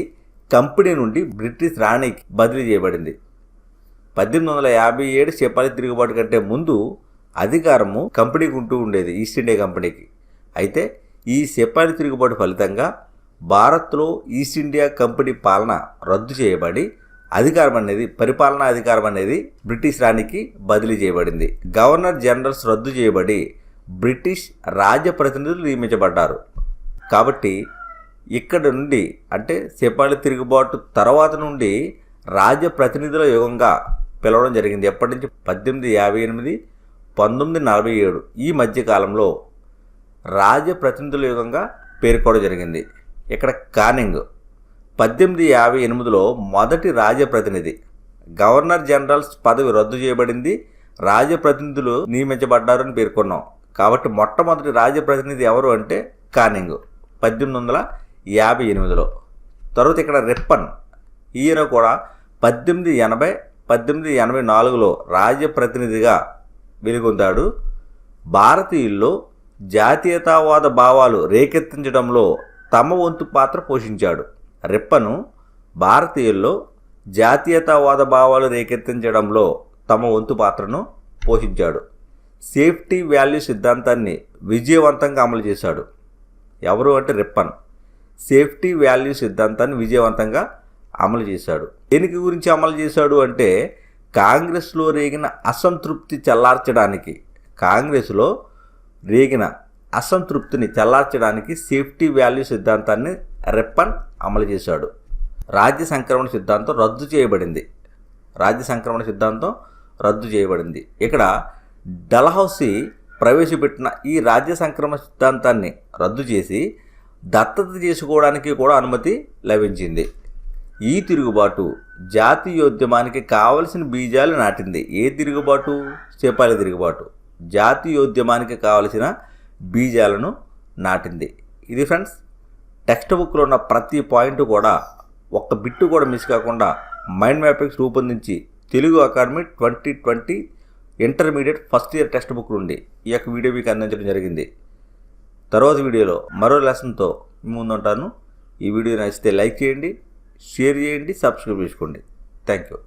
కంపెనీ నుండి బ్రిటిష్ రాణికి బదిలీ చేయబడింది. 1857 సిపాయిల తిరుగుబాటు కంటే ముందు అధికారము కంపెనీకి ఉంటూ ఉండేది, ఈస్ట్ ఇండియా కంపెనీకి. అయితే ఈ సిపాయిల తిరుగుబాటు ఫలితంగా భారత్లో ఈస్ట్ ఇండియా కంపెనీ పాలన రద్దు చేయబడి పరిపాలనా అధికారం అనేది బ్రిటిష్ రాణికి బదిలీ చేయబడింది. గవర్నర్ జనరల్స్ రద్దు చేయబడి బ్రిటిష్ రాజప్రతినిధులు నియమించబడ్డారు. కాబట్టి ఇక్కడ నుండి అంటే సిపాయిల తిరుగుబాటు తర్వాత నుండి రాజప్రతినిధుల యుగంగా పిలవడం జరిగింది. ఎప్పటి నుంచి? 1858, 1947 ఈ మధ్యకాలంలో రాజప్రతినిధుల యుగంగా పేర్కోవడం జరిగింది. ఇక్కడ కానింగ్ 1858లో మొదటి రాజప్రతినిధి. గవర్నర్ జనరల్స్ పదవి రద్దు చేయబడింది, రాజప్రతినిధులు నియమించబడ్డారని పేర్కొన్నాం. కాబట్టి మొట్టమొదటి రాజప్రతినిధి ఎవరు అంటే కానింగ్ 1858లో. తర్వాత ఇక్కడ రిప్పన్, ఈయన కూడా 1880, 1884లో రాజప్రతినిధిగా వెలుగొందాడు. భారతీయుల్లో జాతీయతావాద భావాలు రేకెత్తించడంలో తమ వంతు పాత్ర పోషించాడు. రిప్పను భారతీయుల్లో జాతీయతావాద భావాలు రేకెత్తించడంలో తమ వంతు పాత్రను పోషించాడు. సేఫ్టీ వాల్యూ సిద్ధాంతాన్ని విజయవంతంగా అమలు చేశాడు. ఎవరు అంటే రిప్పన్. సేఫ్టీ వాల్యూ సిద్ధాంతాన్ని విజయవంతంగా అమలు చేశాడు. దేనికి గురించి అమలు చేశాడు అంటే కాంగ్రెస్లో రేగిన అసంతృప్తి చల్లార్చడానికి, కాంగ్రెస్లో రేగిన అసంతృప్తిని చల్లార్చడానికి సేఫ్టీ వాల్యూ సిద్ధాంతాన్ని రిప్పన్ అమలు చేశాడు. రాజ్య సంక్రమణ సిద్ధాంతం రద్దు చేయబడింది. ఇక్కడ డల్హౌసీ ప్రవేశపెట్టిన ఈ రాజ్య సంక్రమణ సిద్ధాంతాన్ని రద్దు చేసి దత్తత చేసుకోవడానికి కూడా అనుమతి లభించింది. ఈ తిరుగుబాటు జాతీయోద్యమానికి కావలసిన బీజాలు నాటింది. ఏ తిరుగుబాటు? సేపాలి తిరుగుబాటు జాతీయోద్యమానికి కావలసిన బీజాలను నాటింది. ఇది ఫ్రెండ్స్, టెక్స్ట్ బుక్లో ఉన్న ప్రతి పాయింట్ కూడా ఒక్క బిట్టు కూడా మిస్ కాకుండా మైండ్ మ్యాపింగ్స్ రూపొందించి Telugu academy 2020 intermediate first year text book నుండి ఈ యొక్క వీడియో మీకు అందించడం జరిగింది. తర్వాత వీడియోలో మరో లెసన్తో మీ ముందు ఉంటాను. ఈ వీడియో నచ్చితే లైక్ చేయండి, షేర్ చేయండి, సబ్స్క్రైబ్ చేసుకోండి. Thank you.